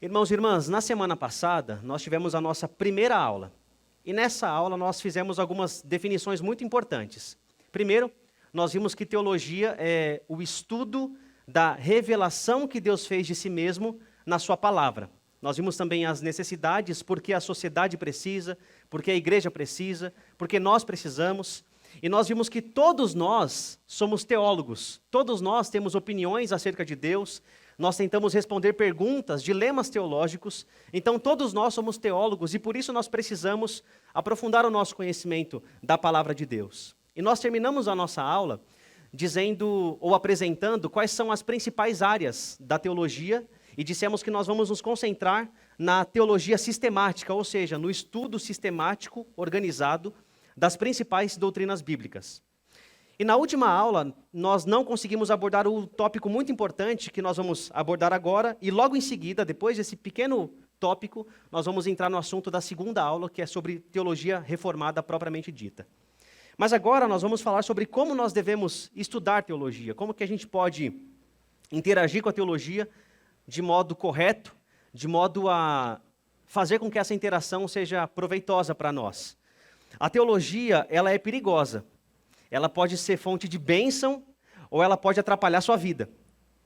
Irmãos e irmãs, na semana passada nós tivemos a nossa primeira aula. E nessa aula nós fizemos algumas definições muito importantes. Primeiro, nós vimos que teologia é o estudo da revelação que Deus fez de si mesmo na sua palavra. Nós vimos também as necessidades, porque a sociedade precisa, porque a igreja precisa, porque nós precisamos. E nós vimos que todos nós somos teólogos, todos nós temos opiniões acerca de Deus, nós tentamos responder perguntas, dilemas teológicos, então todos nós somos teólogos e por isso nós precisamos aprofundar o nosso conhecimento da palavra de Deus. E nós terminamos a nossa aula dizendo ou apresentando quais são as principais áreas da teologia e dissemos que nós vamos nos concentrar na teologia sistemática, ou seja, no estudo sistemático, organizado, das principais doutrinas bíblicas. E na última aula, nós não conseguimos abordar o tópico muito importante que nós vamos abordar agora, e logo em seguida, depois desse pequeno tópico, nós vamos entrar no assunto da segunda aula, que é sobre teologia reformada propriamente dita. Mas agora nós vamos falar sobre como nós devemos estudar teologia, como que a gente pode interagir com a teologia de modo correto, de modo a fazer com que essa interação seja proveitosa para nós. A teologia, ela é perigosa. Ela pode ser fonte de bênção ou ela pode atrapalhar a sua vida.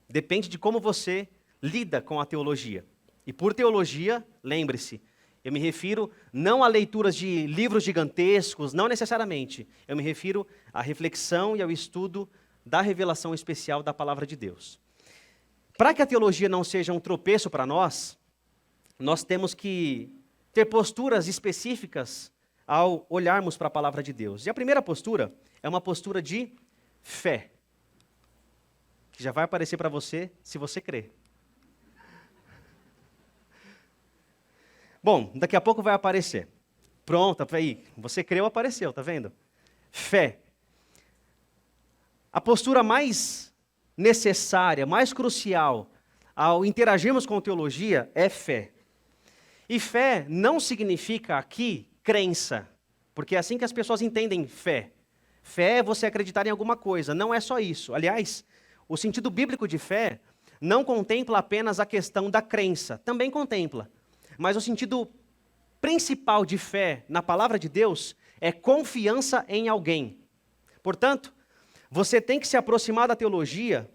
Depende de como você lida com a teologia. E por teologia, lembre-se, eu me refiro não a leituras de livros gigantescos, não necessariamente. Eu me refiro à reflexão e ao estudo da revelação especial da palavra de Deus. Para que a teologia não seja um tropeço para nós temos que ter posturas específicas ao olharmos para a palavra de Deus. E a primeira postura é uma postura de fé, que já vai aparecer para você se você crer. Bom, daqui a pouco vai aparecer. Pronto, aí, você creu, apareceu, tá vendo? Fé. A postura mais necessária, mais crucial ao interagirmos com teologia é fé. E fé não significa aqui crença, porque é assim que as pessoas entendem fé. Fé é você acreditar em alguma coisa, não é só isso. Aliás, o sentido bíblico de fé não contempla apenas a questão da crença, também contempla. Mas o sentido principal de fé na palavra de Deus é confiança em alguém. Portanto, você tem que se aproximar da teologia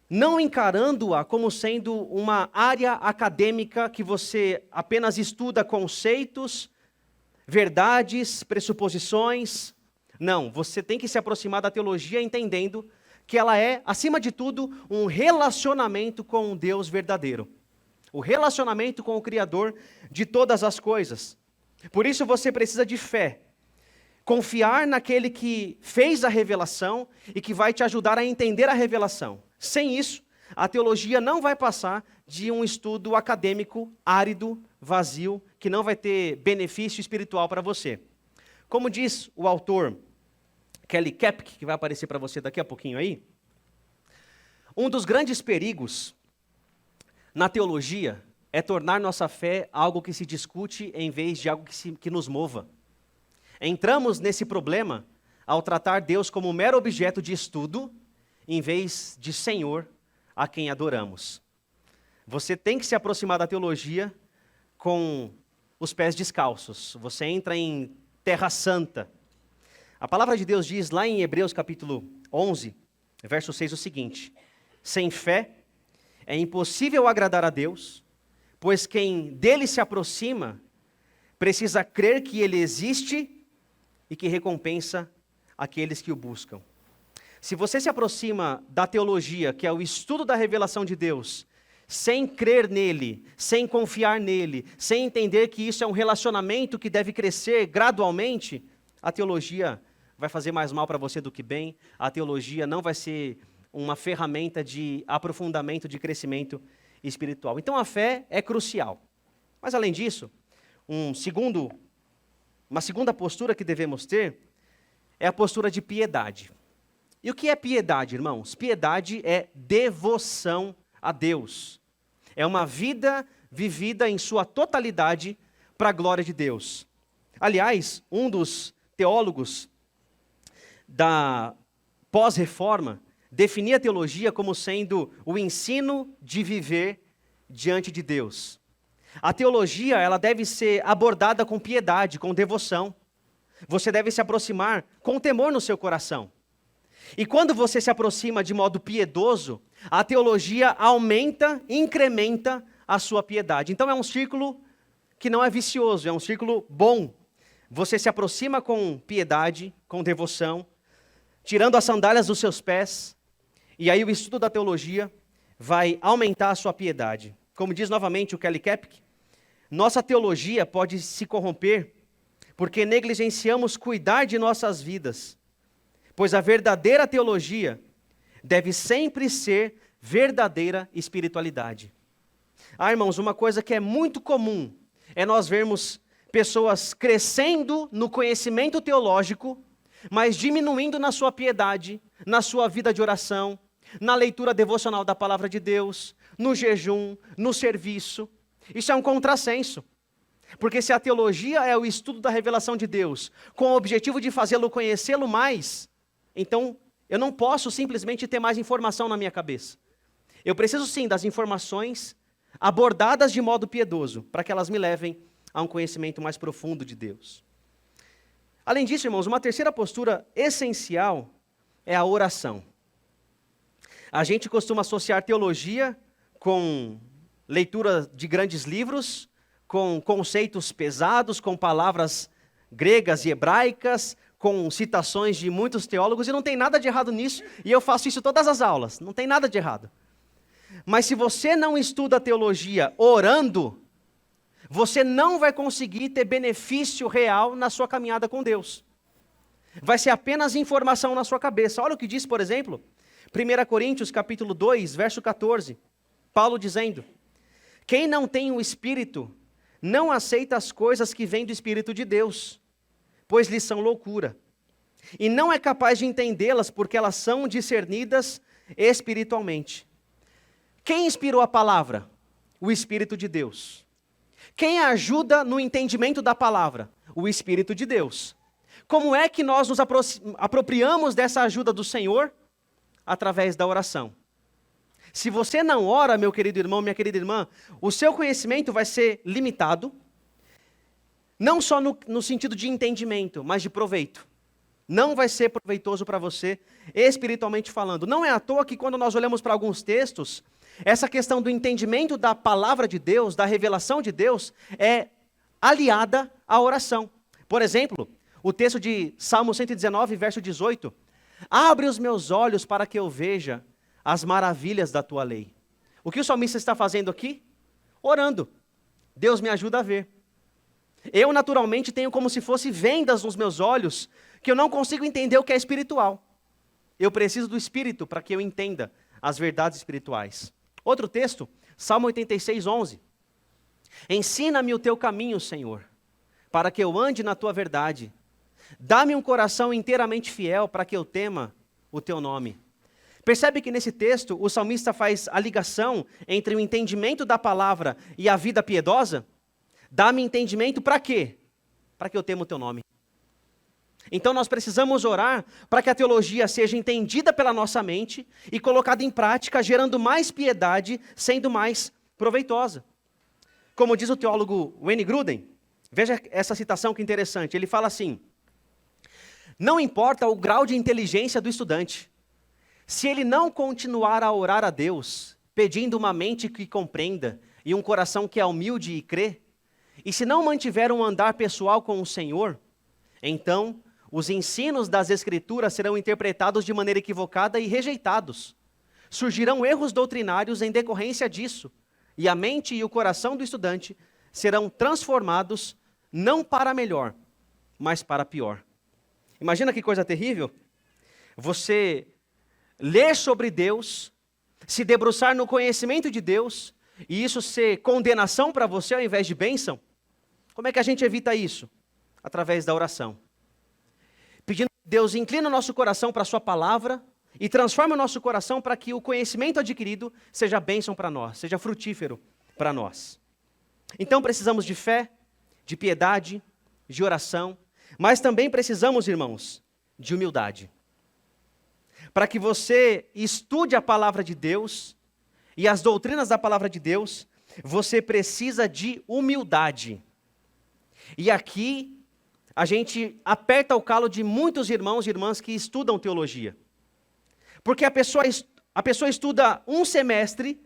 não encarando-a como sendo uma área acadêmica que você apenas estuda conceitos, verdades, pressuposições. Não, você tem que se aproximar da teologia entendendo que ela é, acima de tudo, um relacionamento com um Deus verdadeiro. O relacionamento com o Criador de todas as coisas. Por isso você precisa de fé. Confiar naquele que fez a revelação e que vai te ajudar a entender a revelação. Sem isso, a teologia não vai passar de um estudo acadêmico, árido, vazio, que não vai ter benefício espiritual para você. Como diz o autor Kelly Kepke, que vai aparecer para você daqui a pouquinho aí, um dos grandes perigos na teologia é tornar nossa fé algo que se discute em vez de algo que nos mova. Entramos nesse problema ao tratar Deus como um mero objeto de estudo, em vez de Senhor a quem adoramos. Você tem que se aproximar da teologia com os pés descalços. Você entra em terra santa. A palavra de Deus diz lá em Hebreus capítulo 11, verso 6 o seguinte: sem fé é impossível agradar a Deus, pois quem dele se aproxima precisa crer que ele existe e que recompensa aqueles que o buscam. Se você se aproxima da teologia, que é o estudo da revelação de Deus, sem crer nele, sem confiar nele, sem entender que isso é um relacionamento que deve crescer gradualmente, a teologia vai fazer mais mal para você do que bem, a teologia não vai ser uma ferramenta de aprofundamento, de crescimento espiritual. Então a fé é crucial. Mas além disso, uma segunda postura que devemos ter é a postura de piedade. E o que é piedade, irmãos? Piedade é devoção a Deus. É uma vida vivida em sua totalidade para a glória de Deus. Aliás, um dos teólogos da pós-reforma definia a teologia como sendo o ensino de viver diante de Deus. A teologia, ela deve ser abordada com piedade, com devoção. Você deve se aproximar com temor no seu coração. E quando você se aproxima de modo piedoso, a teologia aumenta, incrementa a sua piedade. Então é um círculo que não é vicioso, é um círculo bom. Você se aproxima com piedade, com devoção, tirando as sandálias dos seus pés, e aí o estudo da teologia vai aumentar a sua piedade. Como diz novamente o Kelly Kapic, nossa teologia pode se corromper porque negligenciamos cuidar de nossas vidas, pois a verdadeira teologia deve sempre ser verdadeira espiritualidade. Irmãos, uma coisa que é muito comum é nós vermos pessoas crescendo no conhecimento teológico, mas diminuindo na sua piedade, na sua vida de oração, na leitura devocional da palavra de Deus, no jejum, no serviço. Isso é um contrassenso. Porque se a teologia é o estudo da revelação de Deus, com o objetivo de fazê-lo conhecê-lo mais, então eu não posso simplesmente ter mais informação na minha cabeça. Eu preciso sim das informações abordadas de modo piedoso, para que elas me levem a um conhecimento mais profundo de Deus. Além disso, irmãos, uma terceira postura essencial é a oração. A gente costuma associar teologia com leitura de grandes livros, com conceitos pesados, com palavras gregas e hebraicas, com citações de muitos teólogos, e não tem nada de errado nisso, e eu faço isso todas as aulas, não tem nada de errado. Mas se você não estuda a teologia orando, você não vai conseguir ter benefício real na sua caminhada com Deus. Vai ser apenas informação na sua cabeça. Olha o que diz, por exemplo, 1 Coríntios capítulo 2, verso 14. Paulo dizendo: quem não tem o Espírito, não aceita as coisas que vêm do Espírito de Deus, pois lhes são loucura. E não é capaz de entendê-las, porque elas são discernidas espiritualmente. Quem inspirou a palavra? O Espírito de Deus. Quem ajuda no entendimento da palavra? O Espírito de Deus. Como é que nós nos apropriamos dessa ajuda do Senhor? Através da oração. Se você não ora, meu querido irmão, minha querida irmã, o seu conhecimento vai ser limitado, não só no sentido de entendimento, mas de proveito. Não vai ser proveitoso para você, espiritualmente falando. Não é à toa que quando nós olhamos para alguns textos, essa questão do entendimento da palavra de Deus, da revelação de Deus, é aliada à oração. Por exemplo, o texto de Salmo 119, verso 18. Abre os meus olhos para que eu veja as maravilhas da tua lei. O que o salmista está fazendo aqui? Orando. Deus me ajuda a ver. Eu naturalmente tenho como se fosse vendas nos meus olhos, que eu não consigo entender o que é espiritual. Eu preciso do Espírito para que eu entenda as verdades espirituais. Outro texto, Salmo 86, 11. Ensina-me o teu caminho, Senhor, para que eu ande na tua verdade. Dá-me um coração inteiramente fiel para que eu tema o teu nome. Percebe que nesse texto o salmista faz a ligação entre o entendimento da palavra e a vida piedosa? Dá-me entendimento para quê? Para que eu tema o teu nome. Então nós precisamos orar para que a teologia seja entendida pela nossa mente e colocada em prática, gerando mais piedade, sendo mais proveitosa. Como diz o teólogo Wayne Grudem, veja essa citação que interessante, ele fala assim: não importa o grau de inteligência do estudante, se ele não continuar a orar a Deus, pedindo uma mente que compreenda e um coração que é humilde e crê, e se não mantiver um andar pessoal com o Senhor, então os ensinos das Escrituras serão interpretados de maneira equivocada e rejeitados. Surgirão erros doutrinários em decorrência disso, e a mente e o coração do estudante serão transformados não para melhor, mas para pior. Imagina que coisa terrível. Você ler sobre Deus, se debruçar no conhecimento de Deus, e isso ser condenação para você ao invés de bênção. Como é que a gente evita isso? Através da oração. Pedindo que Deus incline o nosso coração para a sua palavra e transforme o nosso coração para que o conhecimento adquirido seja bênção para nós, seja frutífero para nós. Então precisamos de fé, de piedade, de oração, mas também precisamos, irmãos, de humildade. Para que você estude a palavra de Deus e as doutrinas da palavra de Deus, você precisa de humildade. E aqui a gente aperta o calo de muitos irmãos e irmãs que estudam teologia. Porque a pessoa estuda um semestre,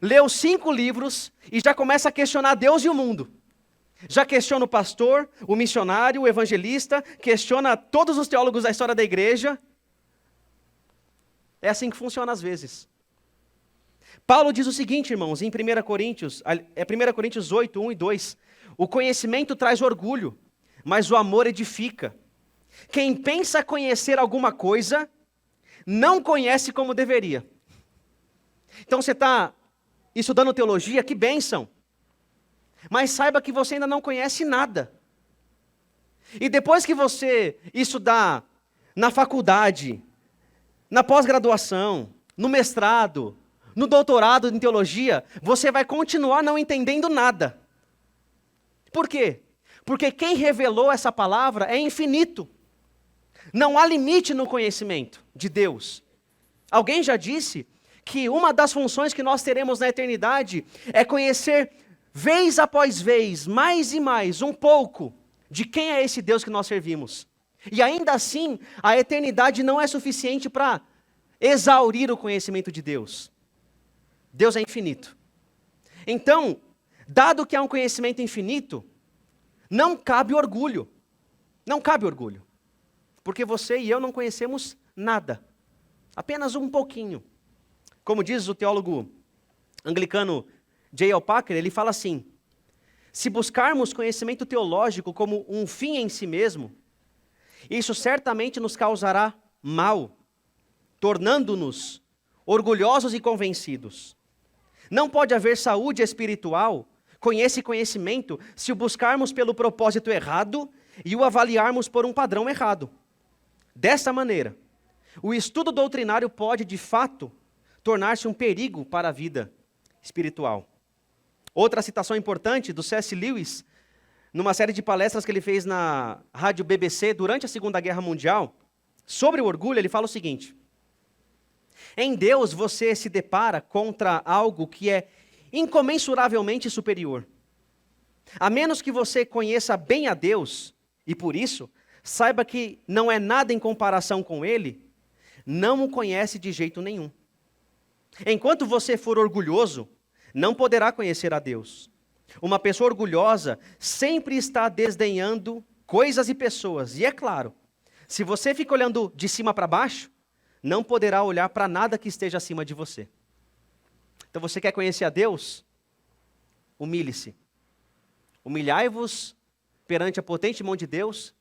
leu 5 livros e já começa a questionar Deus e o mundo. Já questiona o pastor, o missionário, o evangelista, questiona todos os teólogos da história da igreja. É assim que funciona às vezes. Paulo diz o seguinte, irmãos, em 1 Coríntios 8, 1 e 2. O conhecimento traz orgulho, mas o amor edifica. Quem pensa conhecer alguma coisa, não conhece como deveria. Então você está estudando teologia, que bênção. Mas saiba que você ainda não conhece nada. E depois que você estudar na faculdade, na pós-graduação, no mestrado, no doutorado em teologia, você vai continuar não entendendo nada. Por quê? Porque quem revelou essa palavra é infinito. Não há limite no conhecimento de Deus. Alguém já disse que uma das funções que nós teremos na eternidade é conhecer vez após vez, mais e mais, um pouco de quem é esse Deus que nós servimos. E ainda assim, a eternidade não é suficiente para exaurir o conhecimento de Deus. Deus é infinito. Então, dado que há um conhecimento infinito, não cabe orgulho. Não cabe orgulho. Porque você e eu não conhecemos nada. Apenas um pouquinho. Como diz o teólogo anglicano J.I. Packer, ele fala assim: se buscarmos conhecimento teológico como um fim em si mesmo, isso certamente nos causará mal, tornando-nos orgulhosos e convencidos. Não pode haver saúde espiritual com esse conhecimento se o buscarmos pelo propósito errado e o avaliarmos por um padrão errado. Dessa maneira, o estudo doutrinário pode, de fato, tornar-se um perigo para a vida espiritual. Outra citação importante do C.S. Lewis, numa série de palestras que ele fez na rádio BBC durante a Segunda Guerra Mundial, sobre o orgulho, ele fala o seguinte: em Deus você se depara contra algo que é incomensuravelmente superior. A menos que você conheça bem a Deus, e por isso, saiba que não é nada em comparação com Ele, não o conhece de jeito nenhum. Enquanto você for orgulhoso, não poderá conhecer a Deus. Uma pessoa orgulhosa sempre está desdenhando coisas e pessoas. E é claro, se você fica olhando de cima para baixo, não poderá olhar para nada que esteja acima de você. Então você quer conhecer a Deus? Humilhe-se. Humilhai-vos perante a potente mão de Deus,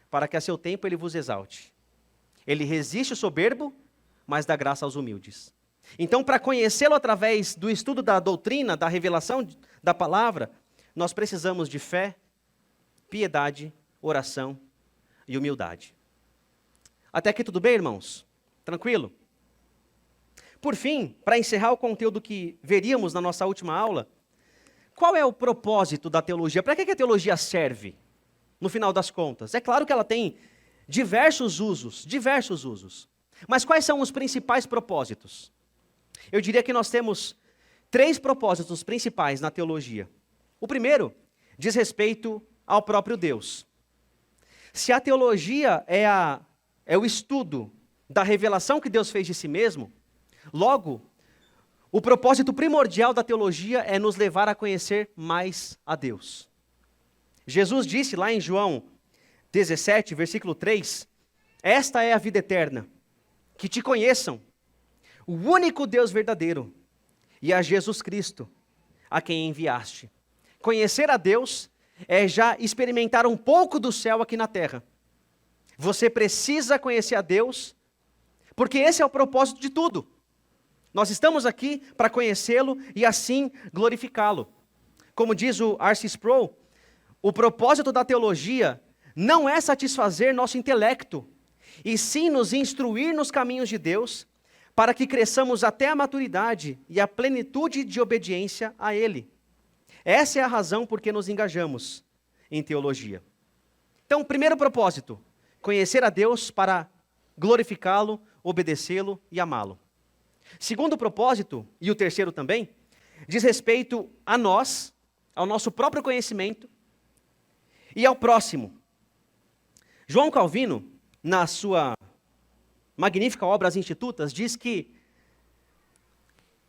para que a seu tempo Ele vos exalte. Ele resiste o soberbo, mas dá graça aos humildes. Então, para conhecê-lo através do estudo da doutrina, da revelação da palavra, nós precisamos de fé, piedade, oração e humildade. Até aqui tudo bem, irmãos? Tranquilo? Por fim, para encerrar o conteúdo que veríamos na nossa última aula, qual é o propósito da teologia? Para que a teologia serve, no final das contas? É claro que ela tem diversos usos. Mas quais são os principais propósitos? Eu diria que nós temos 3 propósitos principais na teologia. O primeiro diz respeito ao próprio Deus. Se a teologia é o estudo da revelação que Deus fez de si mesmo, logo, o propósito primordial da teologia é nos levar a conhecer mais a Deus. Jesus disse lá em João 17, versículo 3, esta é a vida eterna, que te conheçam, o único Deus verdadeiro, e a Jesus Cristo, a quem enviaste. Conhecer a Deus é já experimentar um pouco do céu aqui na terra. Você precisa conhecer a Deus, porque esse é o propósito de tudo. Nós estamos aqui para conhecê-lo e assim glorificá-lo. Como diz o R.C. Sproul, o propósito da teologia não é satisfazer nosso intelecto, e sim nos instruir nos caminhos de Deus, para que cresçamos até a maturidade e a plenitude de obediência a Ele. Essa é a razão por que nos engajamos em teologia. Então, primeiro propósito, conhecer a Deus para glorificá-lo, obedecê-lo e amá-lo. Segundo propósito, e o terceiro também, diz respeito a nós, ao nosso próprio conhecimento e ao próximo. João Calvino, na sua magnífica obra As Institutas, diz que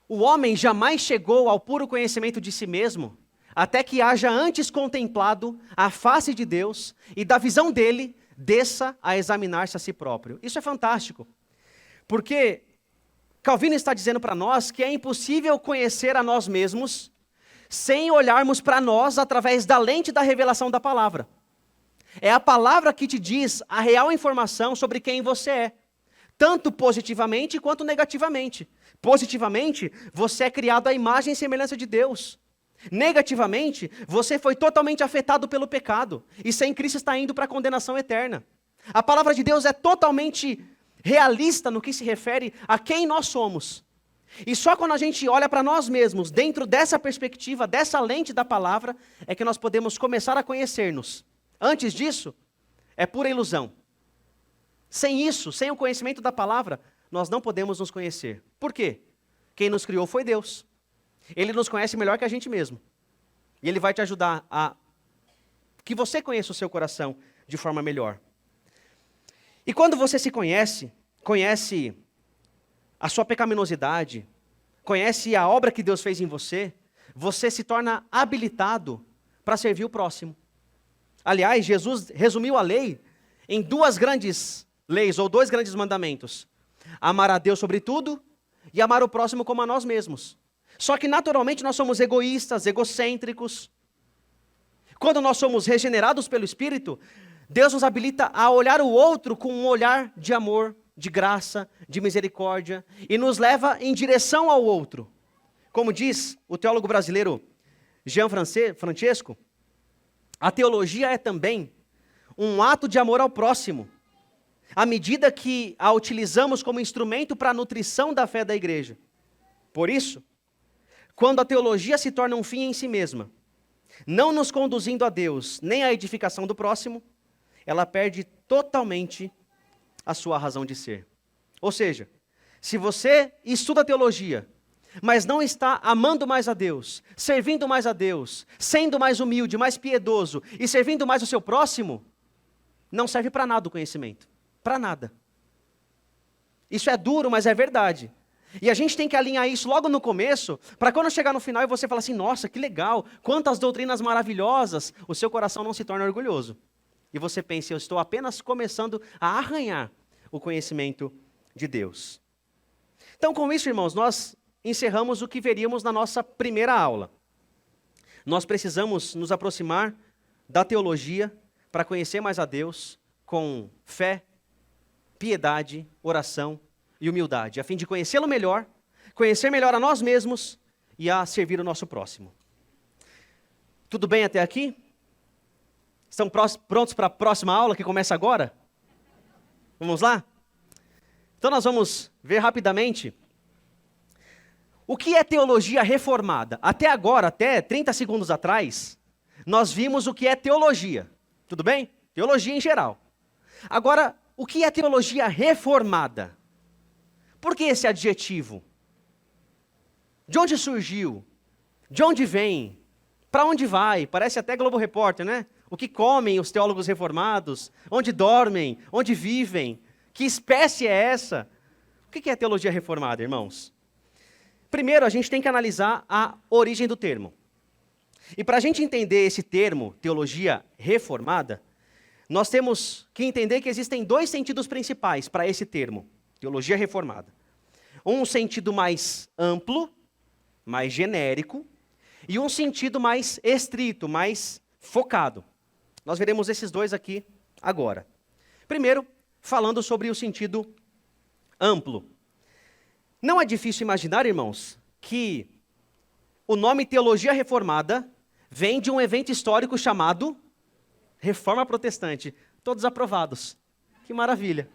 o homem jamais chegou ao puro conhecimento de si mesmo, até que haja antes contemplado a face de Deus e da visão dele desça a examinar-se a si próprio. Isso é fantástico, porque Calvino está dizendo para nós que é impossível conhecer a nós mesmos sem olharmos para nós através da lente da revelação da palavra. É a palavra que te diz a real informação sobre quem você é, tanto positivamente quanto negativamente. Positivamente, você é criado à imagem e semelhança de Deus. Negativamente, você foi totalmente afetado pelo pecado e sem Cristo está indo para a condenação eterna. A palavra de Deus é totalmente realista no que se refere a quem nós somos. E só quando a gente olha para nós mesmos, dentro dessa perspectiva, dessa lente da palavra, é que nós podemos começar a conhecer-nos. Antes disso, é pura ilusão. Sem isso, sem o conhecimento da palavra, nós não podemos nos conhecer. Por quê? Quem nos criou foi Deus. Ele nos conhece melhor que a gente mesmo. E Ele vai te ajudar a que você conheça o seu coração de forma melhor. E quando você se conhece a sua pecaminosidade, conhece a obra que Deus fez em você, você se torna habilitado para servir o próximo. Aliás, Jesus resumiu a lei em duas grandes leis, ou dois grandes mandamentos. Amar a Deus sobre tudo e amar o próximo como a nós mesmos. Só que naturalmente nós somos egoístas, egocêntricos. Quando nós somos regenerados pelo Espírito, Deus nos habilita a olhar o outro com um olhar de amor, de graça, de misericórdia, e nos leva em direção ao outro. Como diz o teólogo brasileiro Jean Francesco, a teologia é também um ato de amor ao próximo, à medida que a utilizamos como instrumento para a nutrição da fé da igreja. Por isso, quando a teologia se torna um fim em si mesma, não nos conduzindo a Deus, nem à edificação do próximo, ela perde totalmente a sua razão de ser. Ou seja, se você estuda teologia, mas não está amando mais a Deus, servindo mais a Deus, sendo mais humilde, mais piedoso e servindo mais o seu próximo, não serve para nada o conhecimento. Para nada. Isso é duro, mas é verdade. E a gente tem que alinhar isso logo no começo, para quando chegar no final e você falar assim, nossa, que legal, quantas doutrinas maravilhosas, o seu coração não se torna orgulhoso. E você pensa, eu estou apenas começando a arranhar o conhecimento de Deus. Então, com isso, irmãos, nós encerramos o que veríamos na nossa primeira aula. Nós precisamos nos aproximar da teologia para conhecer mais a Deus com fé, piedade, oração e humildade, a fim de conhecê-lo melhor, conhecer melhor a nós mesmos e a servir o nosso próximo. Tudo bem até aqui? Estão prontos para a próxima aula que começa agora? Vamos lá? Então nós vamos ver rapidamente o que é teologia reformada. Até agora, até 30 segundos atrás, nós vimos o que é teologia. Tudo bem? Teologia em geral. Agora, o que é teologia reformada? Por que esse adjetivo? De onde surgiu? De onde vem? Para onde vai? Parece até Globo Repórter, né? O que comem os teólogos reformados? Onde dormem? Onde vivem? Que espécie é essa? O que é teologia reformada, irmãos? Primeiro, a gente tem que analisar a origem do termo. E para a gente entender esse termo, teologia reformada, nós temos que entender que existem dois sentidos principais para esse termo, teologia reformada. Um sentido mais amplo, mais genérico, e um sentido mais estrito, mais focado. Nós veremos esses dois aqui agora. Primeiro, falando sobre o sentido amplo. Não é difícil imaginar, irmãos, que o nome teologia reformada vem de um evento histórico chamado Reforma Protestante. Todos aprovados. Que maravilha.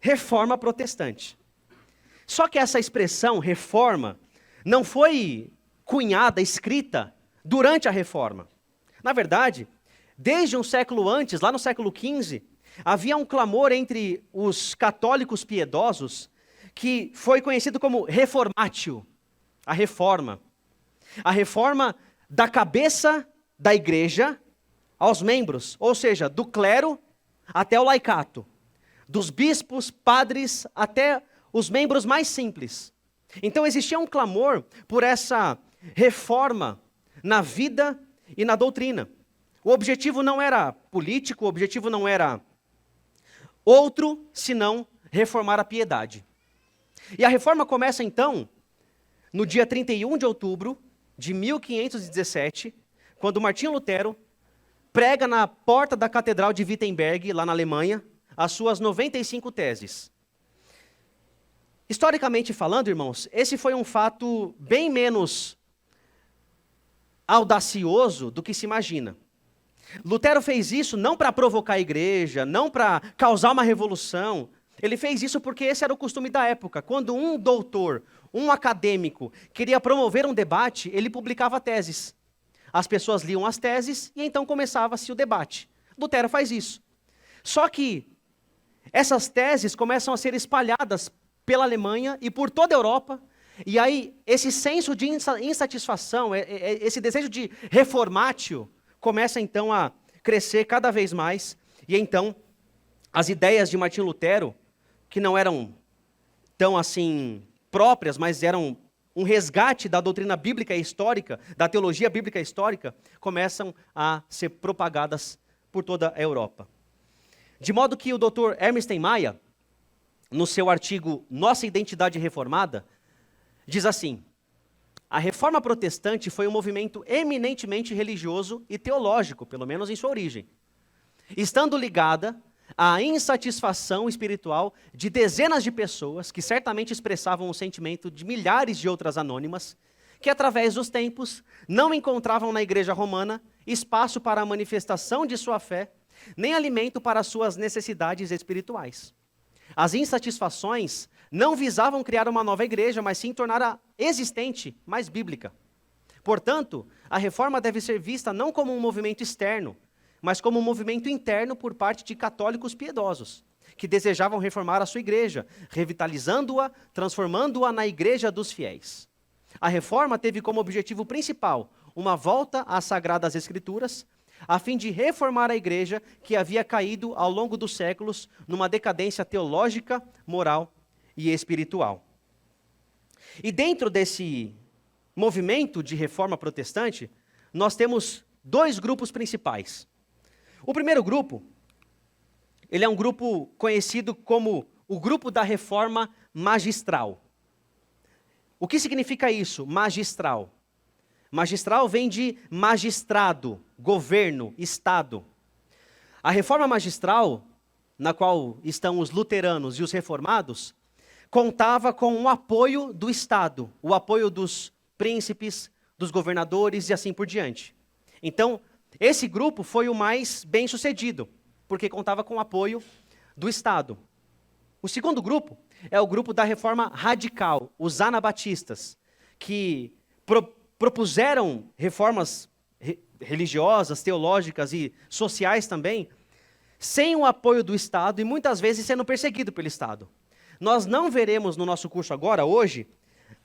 Reforma Protestante. Só que essa expressão, reforma, não foi cunhada, escrita durante a reforma. Na verdade, desde um século antes, lá no século XV, havia um clamor entre os católicos piedosos que foi conhecido como reformatio, a reforma. A reforma da cabeça da igreja aos membros, ou seja, do clero até o laicato, dos bispos, padres, até os membros mais simples. Então existia um clamor por essa reforma na vida e na doutrina. O objetivo não era político, o objetivo não era outro, senão reformar a piedade. E a reforma começa então no dia 31 de outubro de 1517, quando Martinho Lutero prega na porta da Catedral de Wittenberg, lá na Alemanha, as suas 95 teses. Historicamente falando, irmãos, esse foi um fato bem menos audacioso do que se imagina. Lutero fez isso não para provocar a igreja, não para causar uma revolução. Ele fez isso porque esse era o costume da época. Quando um doutor, um acadêmico, queria promover um debate, ele publicava teses. As pessoas liam as teses e então começava-se o debate. Lutero faz isso. Só que essas teses começam a ser espalhadas pela Alemanha e por toda a Europa. E aí esse senso de insatisfação, esse desejo de reformatio, começa então a crescer cada vez mais. E então as ideias de Martinho Lutero, que não eram tão assim próprias, mas eram um resgate da doutrina bíblica e histórica, da teologia bíblica e histórica, começam a ser propagadas por toda a Europa. De modo que o Dr. Hermes Steinmeier, no seu artigo Nossa Identidade Reformada, diz assim: a reforma protestante foi um movimento eminentemente religioso e teológico, pelo menos em sua origem, estando ligada à insatisfação espiritual de dezenas de pessoas que certamente expressavam o sentimento de milhares de outras anônimas, que através dos tempos não encontravam na igreja romana espaço para a manifestação de sua fé, nem alimento para suas necessidades espirituais. As insatisfações não visavam criar uma nova igreja, mas sim tornar a existente mais bíblica. Portanto, a reforma deve ser vista não como um movimento externo, mas como um movimento interno por parte de católicos piedosos, que desejavam reformar a sua igreja, revitalizando-a, transformando-a na igreja dos fiéis. A reforma teve como objetivo principal uma volta às Sagradas Escrituras, a fim de reformar a igreja que havia caído ao longo dos séculos numa decadência teológica, moral e espiritual. E dentro desse movimento de reforma protestante, nós temos dois grupos principais. O primeiro grupo, ele é um grupo conhecido como o grupo da reforma magistral. O que significa isso, magistral? Magistral vem de magistrado, governo, Estado. A reforma magistral, na qual estão os luteranos e os reformados, contava com o apoio do Estado, o apoio dos príncipes, dos governadores e assim por diante. Então, esse grupo foi o mais bem-sucedido, porque contava com o apoio do Estado. O segundo grupo é o grupo da reforma radical, os anabatistas, que propuseram reformas religiosas, teológicas e sociais também, sem o apoio do Estado e muitas vezes sendo perseguido pelo Estado. Nós não veremos no nosso curso agora, hoje,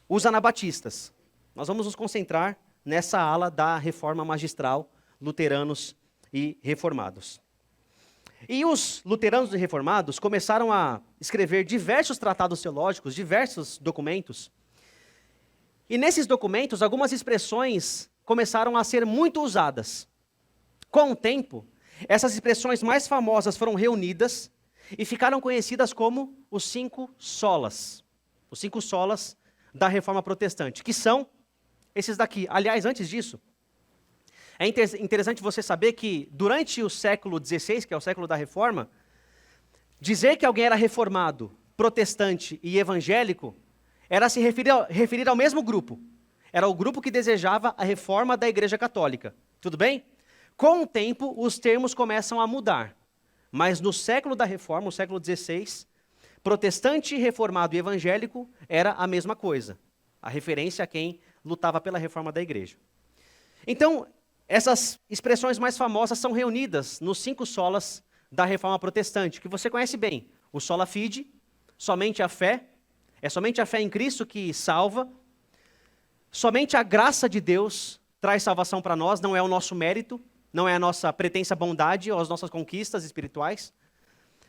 os anabatistas. Nós vamos nos concentrar nessa ala da reforma magistral, luteranos e reformados. E os luteranos e reformados começaram a escrever diversos tratados teológicos, diversos documentos. E nesses documentos, algumas expressões começaram a ser muito usadas. Com o tempo, essas expressões mais famosas foram reunidas e ficaram conhecidas como os 5 solas. Os 5 solas da reforma protestante, que são esses daqui. Aliás, antes disso, é interessante você saber que durante o século XVI, que é o século da reforma, dizer que alguém era reformado, protestante e evangélico era se referir ao mesmo grupo. Era o grupo que desejava a reforma da Igreja Católica. Tudo bem? Com o tempo, os termos começam a mudar. Mas no século da reforma, o século XVI, protestante, reformado e evangélico era a mesma coisa. A referência a quem lutava pela reforma da igreja. Então, essas expressões mais famosas são reunidas nos 5 solas da reforma protestante, que você conhece bem. O sola fide, somente a fé, é somente a fé em Cristo que salva. Somente a graça de Deus traz salvação para nós, não é o nosso mérito, não é a nossa pretensa bondade ou as nossas conquistas espirituais.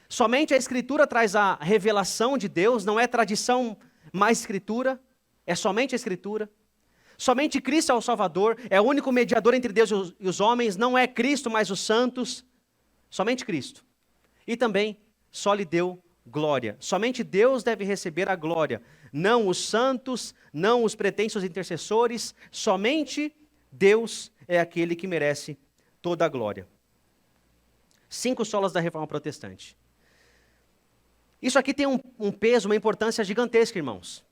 Somente a Escritura traz a revelação de Deus, não é tradição mais Escritura, é somente a Escritura. Somente Cristo é o Salvador, é o único mediador entre Deus e os homens, não é Cristo, mas os santos, somente Cristo. E também só lhe deu glória. Somente Deus deve receber a glória, não os santos, não os pretensos intercessores, somente Deus é aquele que merece toda a glória. 5 solas da Reforma Protestante. Isso aqui tem um peso, uma importância gigantesca, irmãos.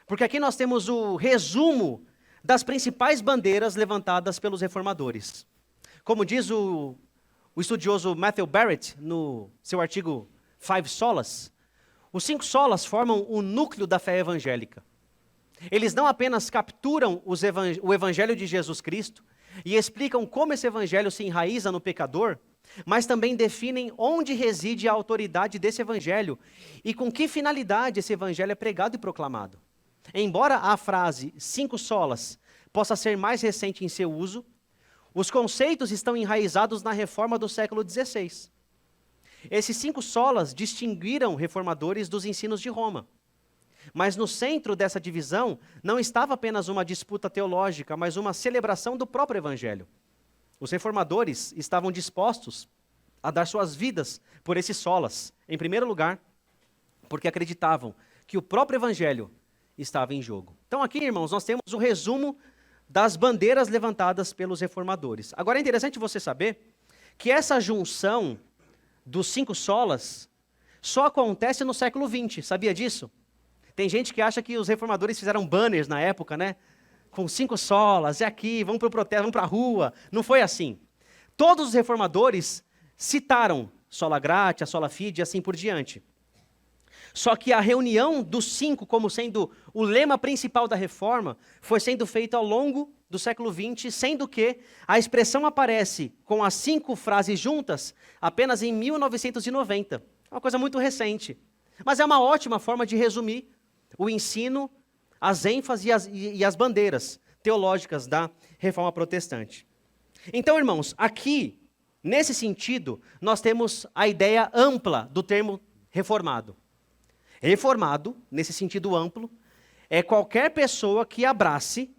Porque aqui nós temos o resumo das principais bandeiras levantadas pelos reformadores. Como diz o estudioso Matthew Barrett, no seu artigo 5 Solas, os 5 solas formam o núcleo da fé evangélica. Eles não apenas capturam o evangelho de Jesus Cristo e explicam como esse evangelho se enraiza no pecador, mas também definem onde reside a autoridade desse evangelho e com que finalidade esse evangelho é pregado e proclamado. Embora a frase 5 solas possa ser mais recente em seu uso, os conceitos estão enraizados na reforma do século XVI. Esses 5 solas distinguiram reformadores dos ensinos de Roma. Mas no centro dessa divisão não estava apenas uma disputa teológica, mas uma celebração do próprio evangelho. Os reformadores estavam dispostos a dar suas vidas por esses solas, em primeiro lugar, porque acreditavam que o próprio evangelho estava em jogo. Então aqui, irmãos, nós temos o resumo das bandeiras levantadas pelos reformadores. Agora é interessante você saber que essa junção dos 5 solas só acontece no século XX, sabia disso? Tem gente que acha que os reformadores fizeram banners na época, né? Com 5 solas, é aqui, vamos para o protesto, vamos para a rua. Não foi assim. Todos os reformadores citaram sola gratia, sola fide e assim por diante. Só que a reunião dos 5 como sendo o lema principal da reforma foi sendo feita ao longo do século XX, sendo que a expressão aparece com as 5 frases juntas apenas em 1990. É uma coisa muito recente. Mas é uma ótima forma de resumir o ensino, as ênfases e as bandeiras teológicas da Reforma Protestante. Então, irmãos, aqui, nesse sentido, nós temos a ideia ampla do termo reformado. Reformado, nesse sentido amplo, é qualquer pessoa que abrace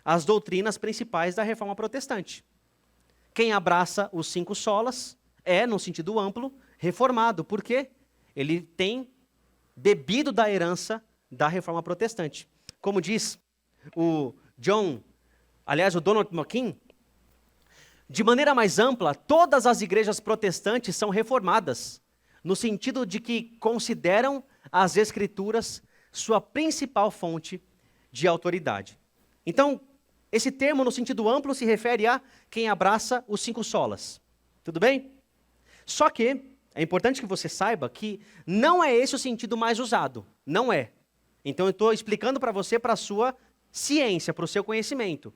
as doutrinas principais da Reforma Protestante. Quem abraça os 5 solas é, no sentido amplo, reformado. Por quê? Ele tem bebido da herança da Reforma Protestante. Como diz o Donald McKean, de maneira mais ampla, todas as igrejas protestantes são reformadas, no sentido de que consideram as Escrituras sua principal fonte de autoridade. Então, esse termo, no sentido amplo, se refere a quem abraça os 5 solas. Tudo bem? Só que é importante que você saiba que não é esse o sentido mais usado. Não é. Então, eu estou explicando para você, para a sua ciência, para o seu conhecimento.